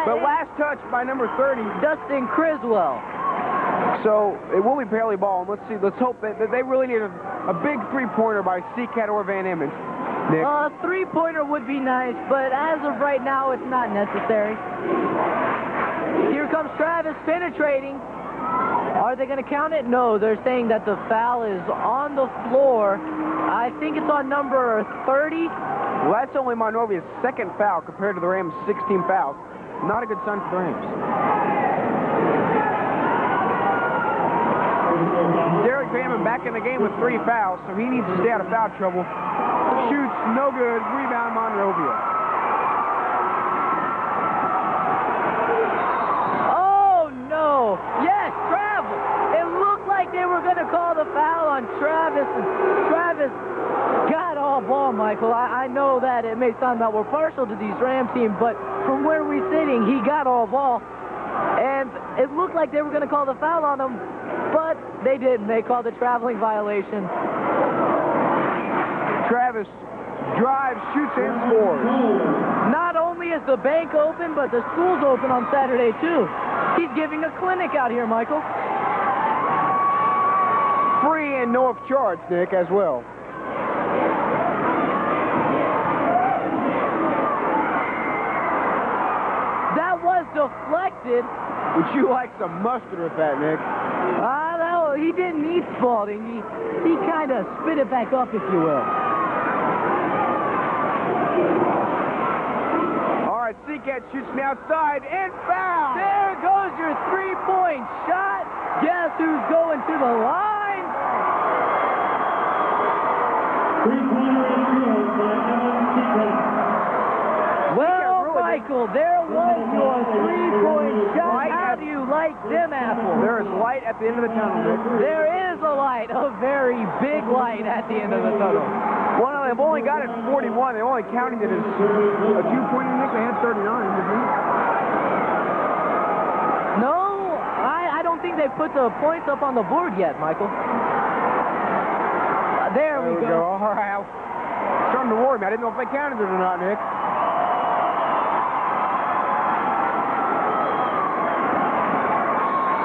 But last touch by number 30. Dustin Criswell. So it will be Paoli ball. And let's hope that they really need a big three-pointer by Seacat or Van Emmons. Nick. A three-pointer would be nice, but as of right now, it's not necessary. Here comes Travis penetrating. Are they going to count it? No, they're saying that the foul is on the floor. I think it's on number 30. Well, that's only Monrovia's second foul compared to the Rams' 16 fouls. Not a good sign for the Rams. Derek Van back in the game with 3 fouls, so he needs to stay out of foul trouble. Shoots, no good. Rebound, Monrovia. Oh, no. Yes, travel. It looked like they were going to call the foul on Travis, and Travis got all ball, Michael. I know that it may sound that we're partial to these Ram teams, but from where we're sitting, he got all ball. And it looked like they were going to call the foul on him, but they didn't. They called the traveling violation. Travis drives, shoots, and scores. Not only is the bank open, but the school's open on Saturday, too. He's giving a clinic out here, Michael. Free and no charge, Nick, as well. That was deflected. Would you like some mustard with that, Nick? No, he didn't need Spalding. He kind of spit it back up, if you will. All right, Seacat shoots from the outside and foul. There goes your three-point shot. Guess who's going to the line? Well, Michael, there was your three-point shot. How do you like them apples? There is light at the end of the tunnel, Nick. There is a light, a very big light at the end of the tunnel. Well, they've only got it 41. They're only counting it as a 2-pointer, Nick. They had 39. No, I don't think they put the points up on the board yet, Michael. There we go. All right. It's starting to worry me. I didn't know if they counted it or not, Nick.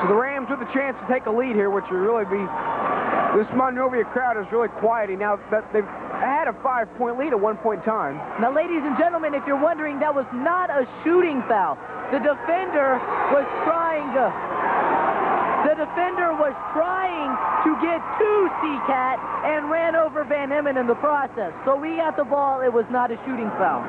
So the Rams with a chance to take a lead here, which would really be... This Monrovia crowd is really quieting now that they've had a 5-point lead at one point in time. Now, ladies and gentlemen, if you're wondering, that was not a shooting foul. The defender was trying to get to Seacat and ran over Van Emmon in the process. So we got the ball. It was not a shooting foul.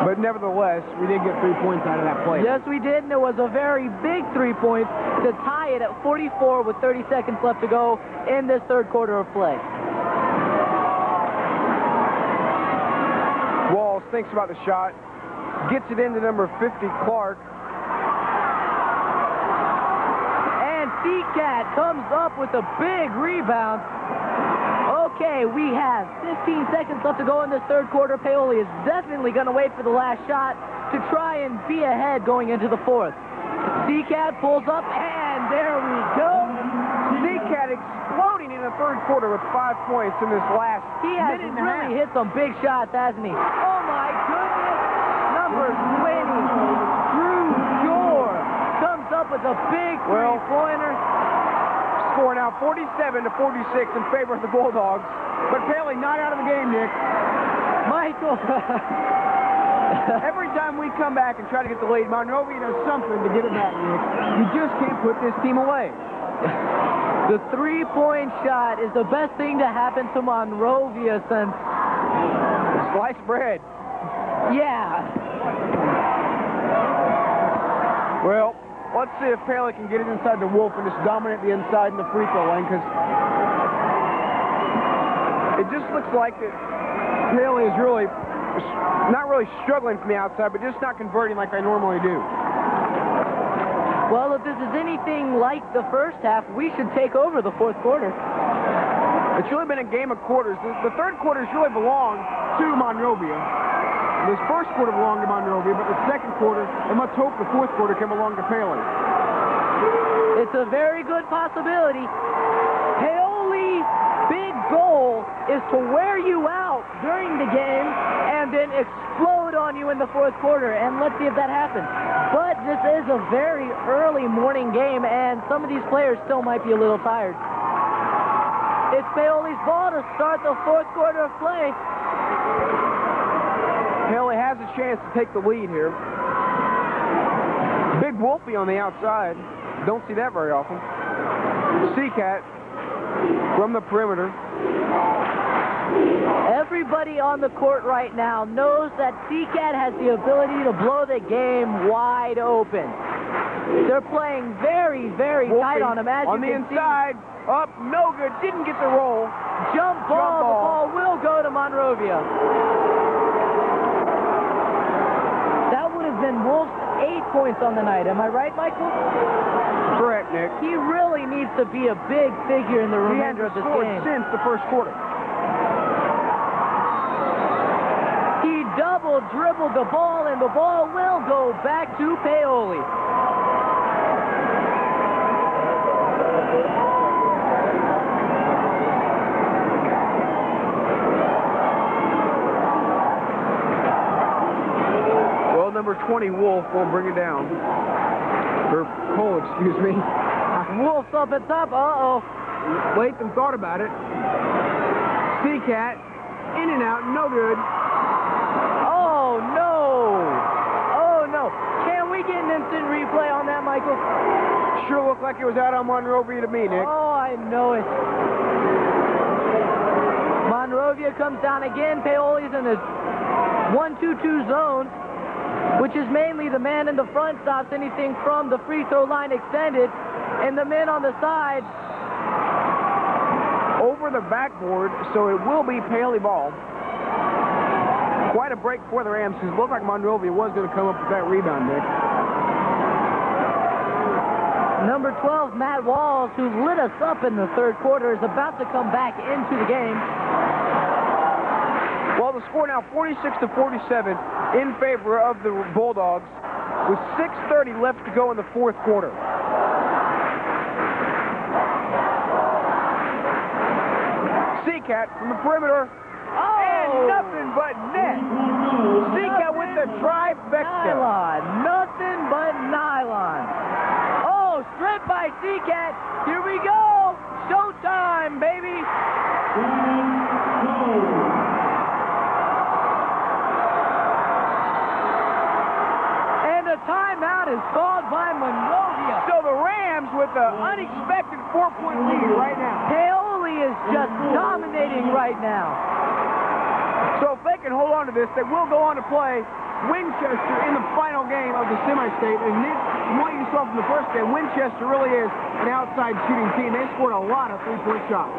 But nevertheless, we did get 3 points out of that play. Yes, we did, and it was a very big 3 points to tie it at 44 with 30 seconds left to go in this third quarter of play. Walls thinks about the shot, gets it into number 50, Clark. And Seacat comes up with a big rebound. Okay, we have 15 seconds left to go in this third quarter. Paoli is definitely going to wait for the last shot to try and be ahead going into the fourth. Seacat pulls up, and there we go. Seacat exploding in the third quarter with 5 points in this last He has minute and a half. really hit some big shots, hasn't he? Oh, my goodness. Number 20, Drew Shore, comes up with a big three-pointer. Score now 47-46 in favor of the Bulldogs. But Paoli not out of the game, Nick. Michael. Every time we come back and try to get the lead, Monrovia does something to get it back, Nick. You just can't put this team away. The three-point shot is the best thing to happen to Monrovia since... Sliced bread. Yeah. Well, let's see if Paoli can get it inside the Wolf and just dominate the inside in the free throw lane, because it just looks like that Paoli is really not really struggling from the outside, but just not converting like they normally do. Well, if this is anything like the first half, we should take over the fourth quarter. It's really been a game of quarters. The third quarter's really belonged to Monrovia. This first quarter belonged to Monrovia, but the second quarter, and let's hope the fourth quarter can belong to Paoli. It's a very good possibility. Paoli's big goal is to wear you out during the game and then explode on you in the fourth quarter, and let's see if that happens. But this is a very early morning game, and some of these players still might be a little tired. It's Paoli's ball to start the fourth quarter of play. Paoli has a chance to take the lead here. Big Wolfie on the outside. Don't see that very often. Seacat from the perimeter. Everybody on the court right now knows that Seacat has the ability to blow the game wide open. They're playing very, very tight on him. As on the inside, up, no good, didn't get the roll. Jump ball, the ball will go to Monrovia. That would have been Wolf's 8 points on the night. Am I right, Michael? Correct, Nick. He really needs to be a big figure in the remainder of this game. He hasn't scored since the first quarter. He double dribbled the ball, and the ball will go back to Paoli. Well, number 20, Wolf, will bring it down. Or Cole, excuse me. Wolf's up at top. Uh-oh. Latham thought about it. Seacat, in and out, no good. Oh, no. Oh, no. Can we get an instant replay on that, Michael? Sure looked like it was out on Monrovia to me, Nick. Oh, I know it. Monrovia comes down again. Paoli's in the 1-2-2 zone, which is mainly the man in the front stops anything from the free throw line extended, and the men on the side over the backboard, so it will be Paoli ball. Quite a break for the Rams, because it looked like Monrovia was going to come up with that rebound, Nick. Number 12, Matt Walls, who lit us up in the third quarter, is about to come back into the game. Well, the score now 46-47 in favor of the Bulldogs, with 6:30 left to go in the fourth quarter. Seacat from the perimeter, and nothing but net. Seacat with the trifecta. Nylon, nothing but nylon. Oh, stripped by Seacat. Here we go. Showtime, baby. And a timeout is called by Monrovia. So the Rams with an unexpected 4-point lead right now. Paoli is just dominating right now. So if they can hold on to this, they will go on to play Winchester in the final game of the semi-state. And Nick, from what you saw from the first game, Winchester really is an outside shooting team. They scored a lot of three-point shots.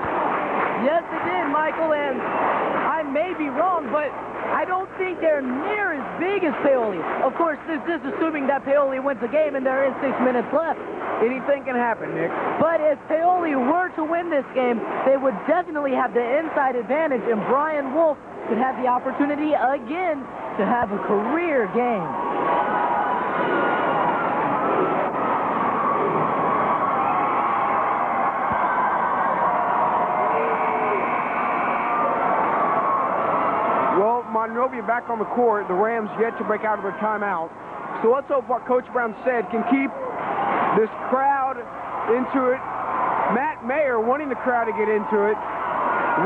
Yes, they did, Michael, and I may be wrong, but I don't think they're near as big as Paoli. Of course, this is assuming that Paoli wins the game and there is 6 minutes left. Anything can happen, Nick. But if Paoli were to win this game, they would definitely have the inside advantage, and Brian Wolf could have the opportunity again to have a career game. Monrovia back on the court. The Rams yet to break out of their timeout. So let's hope what Coach Brown said can keep this crowd into it. Matt Mayer wanting the crowd to get into it,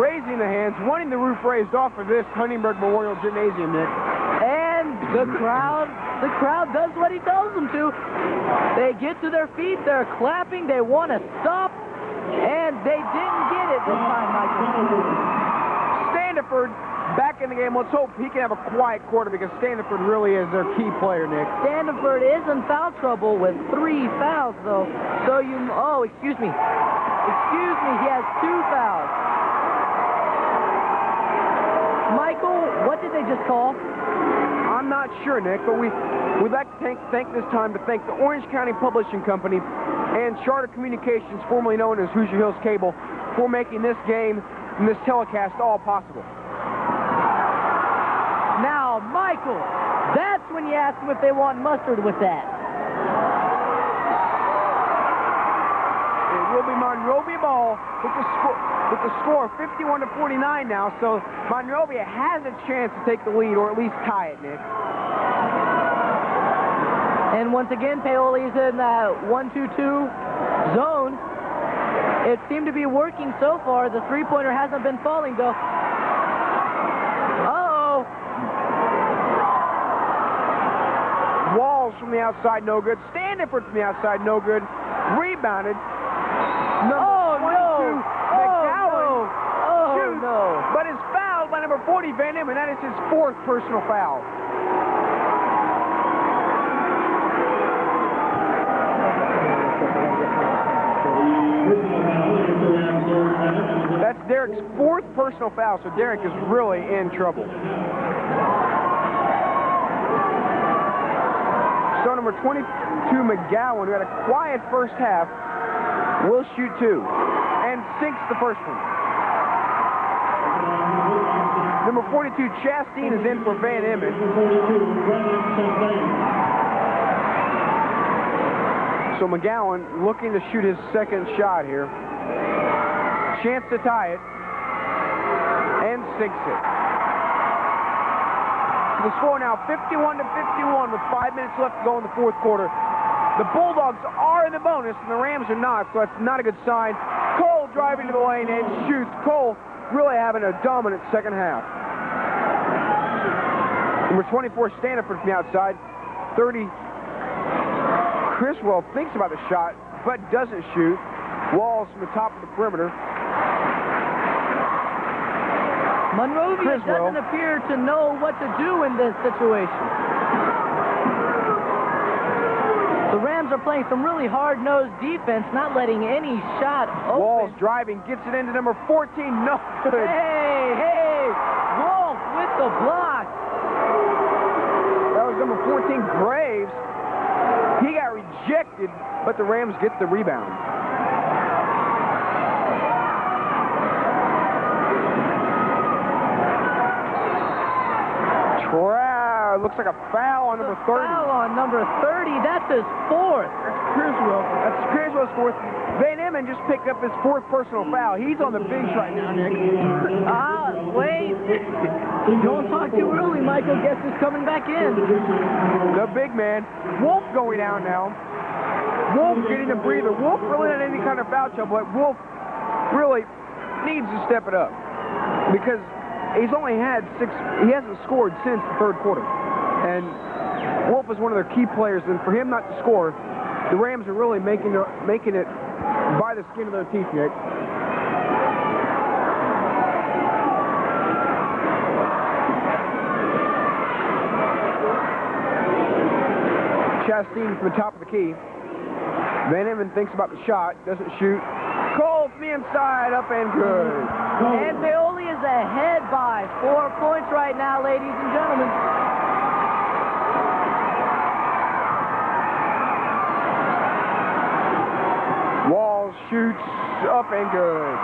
raising the hands, wanting the roof raised off of this Huntingburg Memorial Gymnasium, Nick. And the crowd does what he tells them to. They get to their feet, they're clapping, they want to stop, and they didn't get it this time, Michael. Standiford back in the game. Let's hope he can have a quiet quarter because Standiford really is their key player, Nick. Standiford is in foul trouble with 3 fouls, though. So excuse me. Excuse me, he has 2 fouls. Michael, what did they just call? I'm not sure, Nick, but we'd like to take this time to thank the Orange County Publishing Company and Charter Communications, formerly known as Hoosier Hills Cable, for making this game and this telecast all possible. Now, Michael, that's when you ask them if they want mustard with that. It will be Monrovia ball with the score 51-49 now, so Monrovia has a chance to take the lead or at least tie it, Nick. And once again, Paoli's in that 1-2-2 zone. It seemed to be working so far. The three-pointer hasn't been falling, though. Uh-oh. Walls from the outside, no good. Standiford from the outside, no good. Rebounded. Number 22, McGowan shoots, but is fouled by number 40, Van Emmen. That is his 4th personal foul. That's Derek's 4th personal foul, so Derek is really in trouble. So number 22, McGowan, who had a quiet first half, will shoot 2 and sinks the first one. Number 42, Chastain, is in for Van Emmen. So McGowan looking to shoot his 2nd shot here. Chance to tie it. And sinks it. The score now 51-51 with 5 minutes left to go in the 4th quarter. The Bulldogs are in the bonus, and the Rams are not, so that's not a good sign. Cole driving to the lane and shoots. Cole really having a dominant second half. Number 24, Standiford from the outside. 30, Criswell thinks about the shot, but doesn't shoot. Walls from the top of the perimeter. Monrovia doesn't appear to know what to do in this situation. The Rams are playing some really hard-nosed defense, not letting any shot open. Walls driving, gets it into number 14. No good. Hey! Wolf with the block. That was number 14, Graves. He got rejected, but the Rams get the rebound. Looks like a foul on number 30. Foul on number 30. That's his 4th. That's Criswell's 4th. Van Emmen just picked up his 4th personal foul. He's on the bench right now, Nick. Wait. Don't talk too early, Michael. Guess who's coming back in? The big man. Wolf going down now. Wolf getting a breather. Wolf really not any kind of foul trouble, but Wolf really needs to step it up because he's only had 6. He hasn't scored since the 3rd quarter. And Wolf is one of their key players, and for him not to score, the Rams are really making it by the skin of their teeth, Nick. Chastain from the top of the key. Van Emmen thinks about the shot, doesn't shoot. Cole from the inside, up and good. And Paoli is ahead by 4 points right now, ladies and gentlemen. Walls shoots, up and good.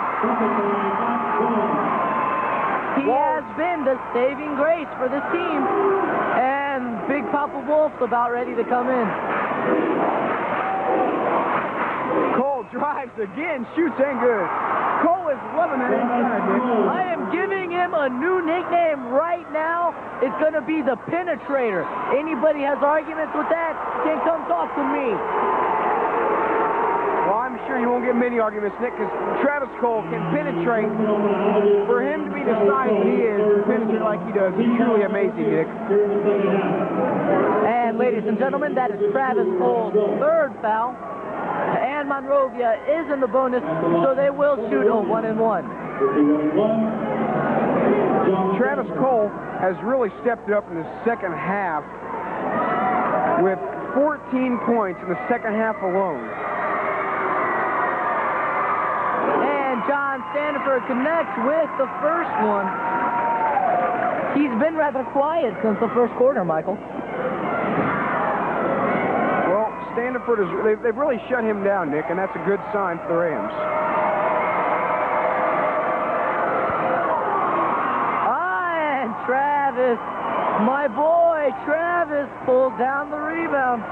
He has been the saving grace for this team. And Big Papa Wolf's about ready to come in. Cole drives again, shoots and good. Cole is loving that inside, Nick. I am giving him a new nickname right now. It's going to be the Penetrator. Anybody has arguments with that, can come talk to me. Well, I'm sure you won't get many arguments, Nick, because Travis Cole can penetrate. For him to be the size that he is, to penetrate like he does, is truly amazing, Nick. And ladies and gentlemen, that is Travis Cole's third foul. And Monrovia is in the bonus, so they will shoot a 1-and-1. Travis Cole has really stepped it up in the second half with 14 points in the second half alone. And John Standiford connects with the first one. He's been rather quiet since the first quarter, Michael. Standiford they've really shut him down, Nick, and that's a good sign for the Rams. And Travis, my boy, Travis pulled down the rebound.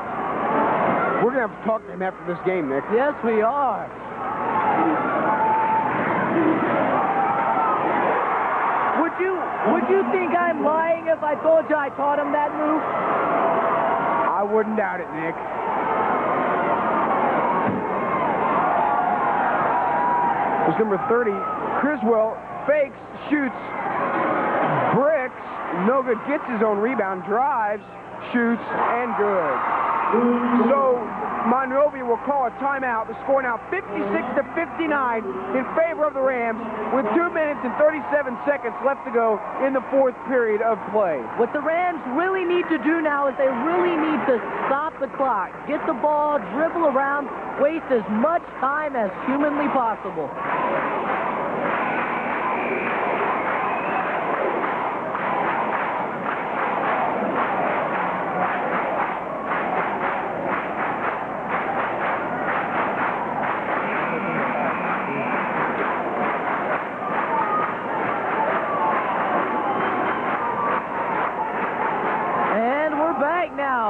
We're going to have to talk to him after this game, Nick. Yes, we are. Would you think I'm lying if I told you I taught him that move? I wouldn't doubt it, Nick. It's number 30, Criswell, fakes, shoots, bricks, no good, gets his own rebound, drives, shoots, and good. So Monrovia will call a timeout. The score now 56-59 in favor of the Rams with 2 minutes and 37 seconds left to go in the fourth period of play. What the Rams really need to do now is they really need to stop the clock, get the ball, dribble around, waste as much time as humanly possible.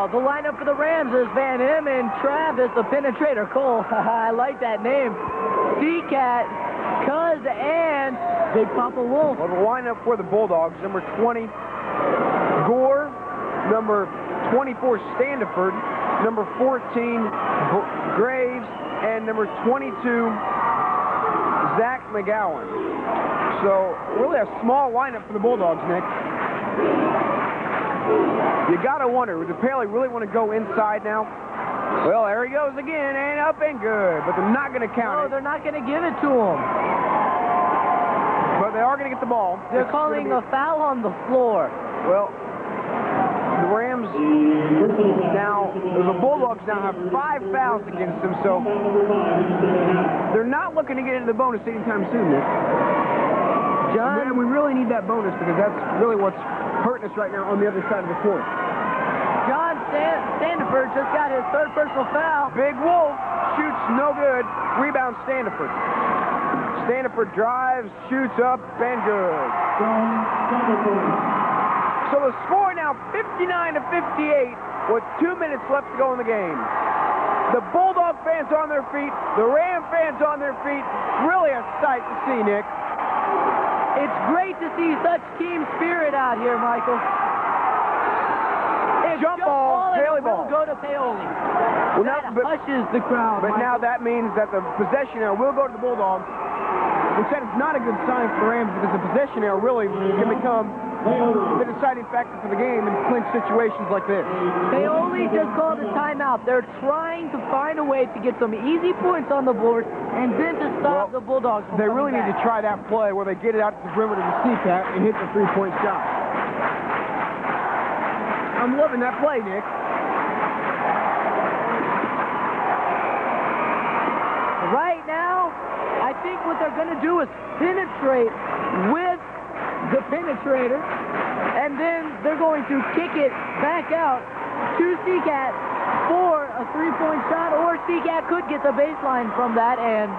The lineup for the Rams is Van Em and Travis, the Penetrator. Cole, I like that name. C-Cat, Cuz, and Big Papa Wolf. Well, the lineup for the Bulldogs, number 20, Gore, number 24, Standiford, number 14, Graves, and number 22, Zach McGowan. So, really a small lineup for the Bulldogs, Nick. You gotta wonder, does Paoli really want to go inside now? Well, there he goes again, and up and good, but they're not going to count it. No, they're not going to give it to him. But they are going to get the ball. They're calling a foul on the floor. Well, the Rams now, the Bulldogs now have 5 fouls against them, so they're not looking to get into the bonus anytime soon, Nick. John, and we really need that bonus because that's really what's hurting us right now on the other side of the court. John Standiford just got his third personal foul. Big Wolf shoots no good. Rebound Standiford. Standiford drives, shoots up, and good. So the score now 59-58 with 2 minutes left to go in the game. The Bulldog fans on their feet, the Ram fans on their feet. Really a sight to see, Nick. It's great to see such team spirit out here, Michael. It's jump ball, Paoli ball. Will go to Paoli. Well, that hushes the crowd. But Michael. now that means that the possession error will go to the Bulldogs, which that is not a good sign for the Rams because the possession error really can become the deciding factor for the game in clinch situations like this. Paoli just called a timeout. They're trying to find a way to get some easy points on the board and then to stop the Bulldogs from They really need back. to try that play where they get it out to the perimeter to C-Cat and hit the three-point shot. I'm loving that play, Nick. Right now, I think what they're going to do is penetrate with the Penetrator, and then they're going to kick it back out to C-Cat for a three-point shot, or C-Cat could get the baseline from that and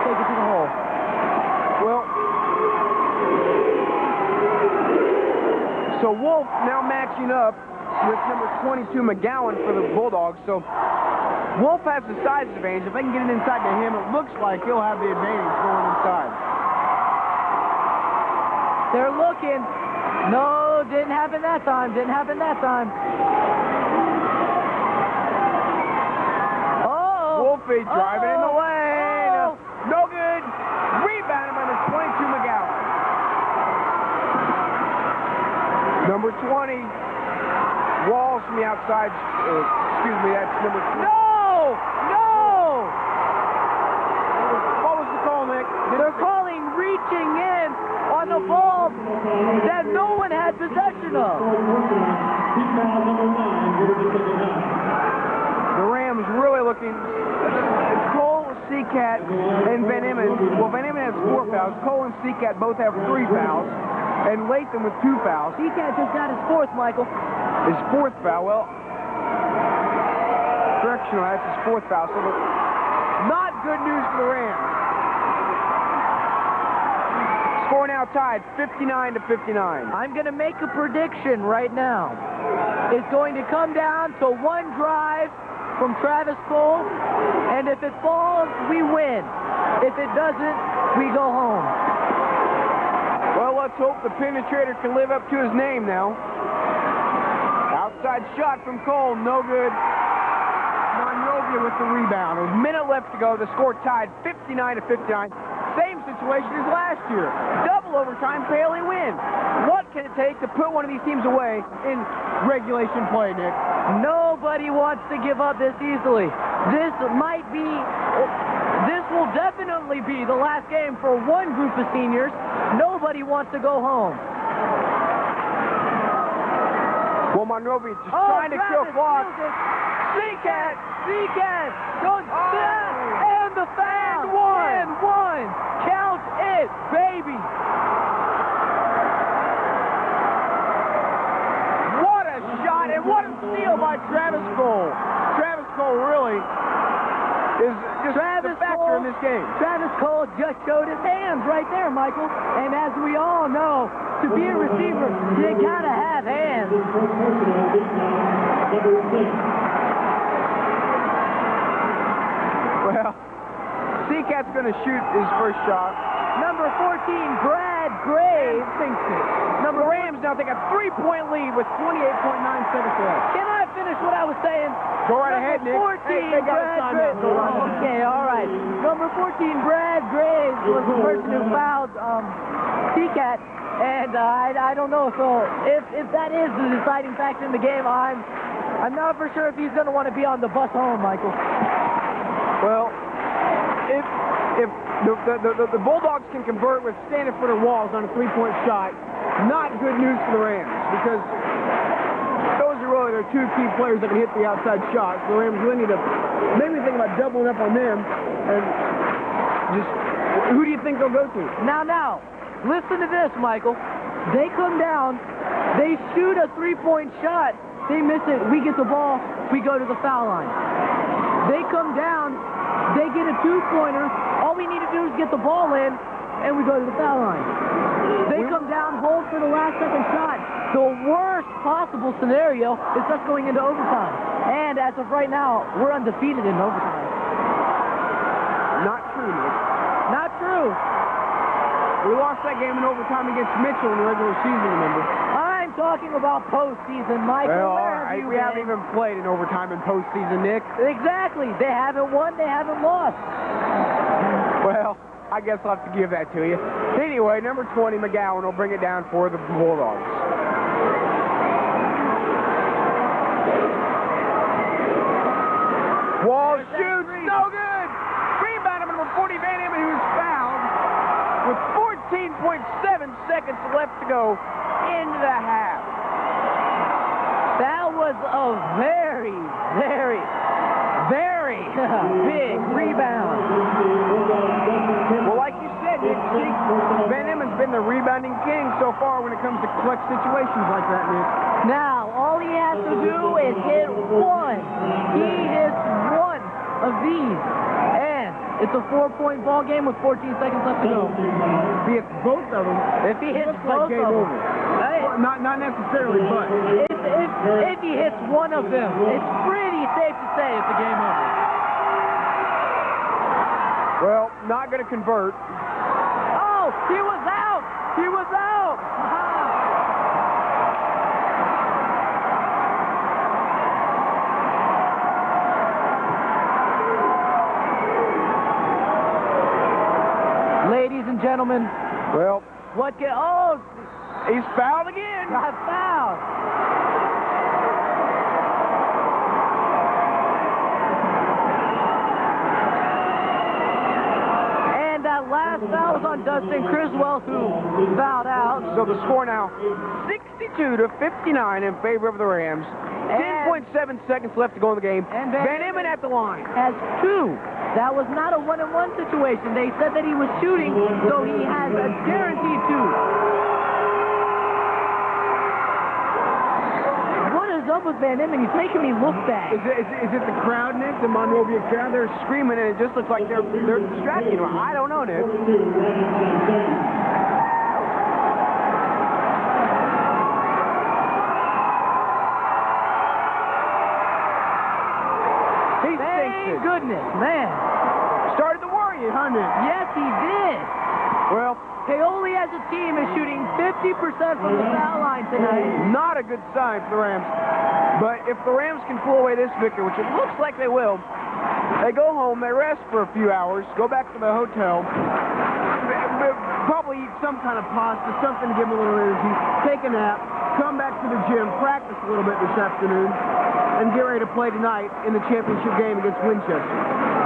take it to the hole. Well, so Wolf now matching up with number 22 McGowan for the Bulldogs. So Wolf has the size advantage. If they can get it inside to him, it looks like he'll have the advantage going inside. They're looking. No, didn't happen that time. Didn't happen that time. Oh! Wolfie driving in the lane. Oh. No good. Rebound by number 22, McGowan. Number 20, Walls from the outside. Excuse me, that's number 2. No! No! What was the call, Nick? They're calling reaching in on the ball that no one had possession of. Team foul number 9 over the second half. The Rams really looking. Cole, Seacat, and Van Emmen. Well, Van Emmen has 4 fouls. Cole and Seacat both have 3 fouls. And Latham with 2 fouls. Seacat just got his 4th, Michael. His 4th foul. Well, correctional, that's his 4th foul. So not good news for the Rams. Score now tied, 59-59. I'm going to make a prediction right now. It's going to come down to one drive from Travis Cole, and if it falls, we win. If it doesn't, we go home. Well, let's hope the penetrator can live up to his name now. Outside shot from Cole, no good. Monrovia with the rebound. A minute left to go. The score tied 59-59. Same situation as last year. Double overtime, Paoli wins. What can it take to put one of these teams away in regulation play, Nick? Nobody wants to give up this easily. This will definitely be the last game for one group of seniors. Nobody wants to go home. Well, Monrovia just trying to kill clock. Seacat goes back, and the fan won. Count it, baby. What a shot, and what a steal by Travis Cole. Travis Cole really is just the factor in this game. Travis Cole just showed his hands right there, Michael. And as we all know, to be a receiver, you gotta have hands. Well, Seacat's going to shoot his first shot. Number 14, Brad Graves thinks it. The Rams now take a 3-point lead with 28.9 seconds left. Can I finish what I was saying? Go right ahead, Nick. 14, they got Brad a timeout. Graves. Okay, all right. Number 14, Brad Graves was the person who fouled Seacat. And I don't know if that is the deciding factor in the game. I'm not for sure if he's going to want to be on the bus home, Michael. Well, if the Bulldogs can convert with stand-and-footer Walls on a 3-point shot, not good news for the Rams, because those are really their 2 key players that can hit the outside shots. The Rams really need to maybe think about doubling up on them, and just, who do you think they'll go to? Now, listen to this, Michael. They come down, they shoot a 3-point shot, they miss it, we get the ball, we go to the foul line. They come down, they get a 2-pointer, all we need to do is get the ball in, and we go to the foul line. They come down, hold for the last second shot. The worst possible scenario is us going into overtime. And as of right now, we're undefeated in overtime. Not true, Nick. Not true. We lost that game in overtime against Mitchell in the regular season, remember? I'm talking about postseason, Michael. Well, all Where have right. you We been? haven't even played in overtime in postseason, Nick. Exactly. They haven't won, they haven't lost. Well, I guess I'll have to give that to you. Anyway, number 20, McGowan, will bring it down for the Bulldogs. Wall shoots, no good! Rebound of number 40, Van Emmen, who's fouled with 14.7 seconds left to go into the half. That was a very, very, very big rebound. Well, like you said, Nick, Van Emmen's been the rebounding king so far when it comes to clutch situations like that, Nick. Now, all he has to do is hit one. He hits one of these. And it's a 4-point ball game with 14 seconds left to go. If he hits both of them, If he hits looks like both game of them. over. Not necessarily, but. If he hits one of them, it's pretty safe to say it's a game over. Well, not going to convert. Oh, he was out! He was out! Ladies and gentlemen, Well, what can... Oh, he's fouled again. got fouled. And that last foul was on Dustin Criswell, who fouled out. So the score now 62-59 in favor of the Rams. 10.7 seconds left to go in the game. And Van Emmen at the line. Has two. That was not a one-on-one situation. They said that he was shooting, so he has a guaranteed two. What is up with Van Emmen? He's making me look bad. Is it the crowd, Nick? The Monrovia crowd? They're screaming, and it just looks like they're distracting him. I don't know, Nick. Thank goodness, man. Started to worry you, huh, Nick? Yes, he did. Well, Paoli as a team is shooting 50% from the foul line tonight. not a good sign for the Rams. But if the Rams can pull away this victory, which it looks like they will, they go home, they rest for a few hours, go back to the hotel, probably eat some kind of pasta, something to give them a little energy, take a nap, come back to the gym, practice a little bit this afternoon, and get ready to play tonight in the championship game against Winchester.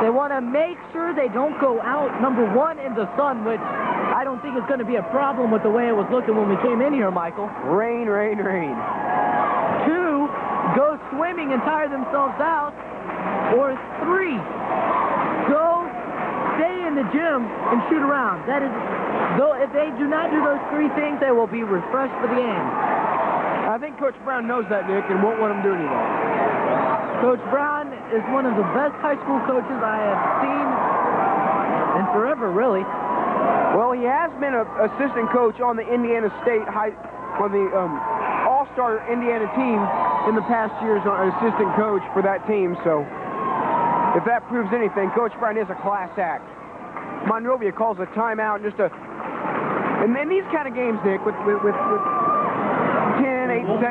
They want to make sure they don't go out, number one, in the sun, which I don't think is going to be a problem with the way it was looking when we came in here, Michael. Rain, rain, rain. Two, go swimming and tire themselves out. Or three, go stay in the gym and shoot around. That is, though, if they do not do those three things, they will be refreshed for the game. I think Coach Brown knows that, Nick, and won't let him do any of that. Coach Brown is one of the best high school coaches I have seen in forever, really. Well, he has been an assistant coach on the Indiana State on the All-Star Indiana team in the past years, an assistant coach for that team. So, if that proves anything, Coach Brown is a class act. Monrovia calls a timeout, and then these kind of games, Nick, with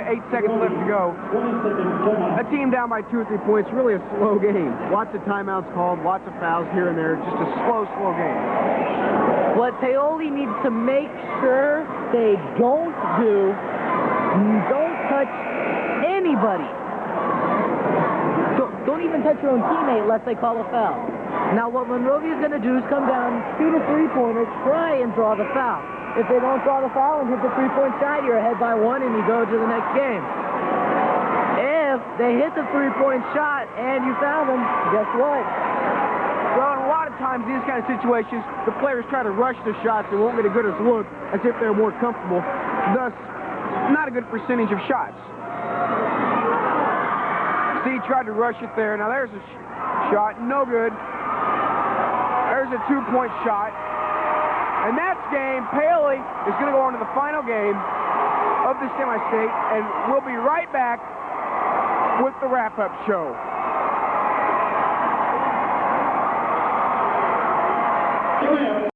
8 seconds left to go. A team down by 2 or 3 points, really a slow game. Lots of timeouts called, lots of fouls here and there. Just a slow game. What Paoli needs to make sure they don't do, don't touch anybody. Don't even touch your own teammate unless they call a foul. Now what Monrovia is going to do is come down, shoot a three-pointer, try and draw the foul. If they don't draw the foul and hit the three-point shot, you're ahead by one and you go to the next game. If they hit the three-point shot and you foul them, guess what? Well, a lot of times in these kind of situations, the players try to rush the shots and won't get a good as look as if they're more comfortable. Thus, not a good percentage of shots. See, tried to rush it there. Now there's a shot, no good. There's a two-point shot. And that's game. Paoli is going to go on to the final game of the semi-state, and we'll be right back with the wrap-up show.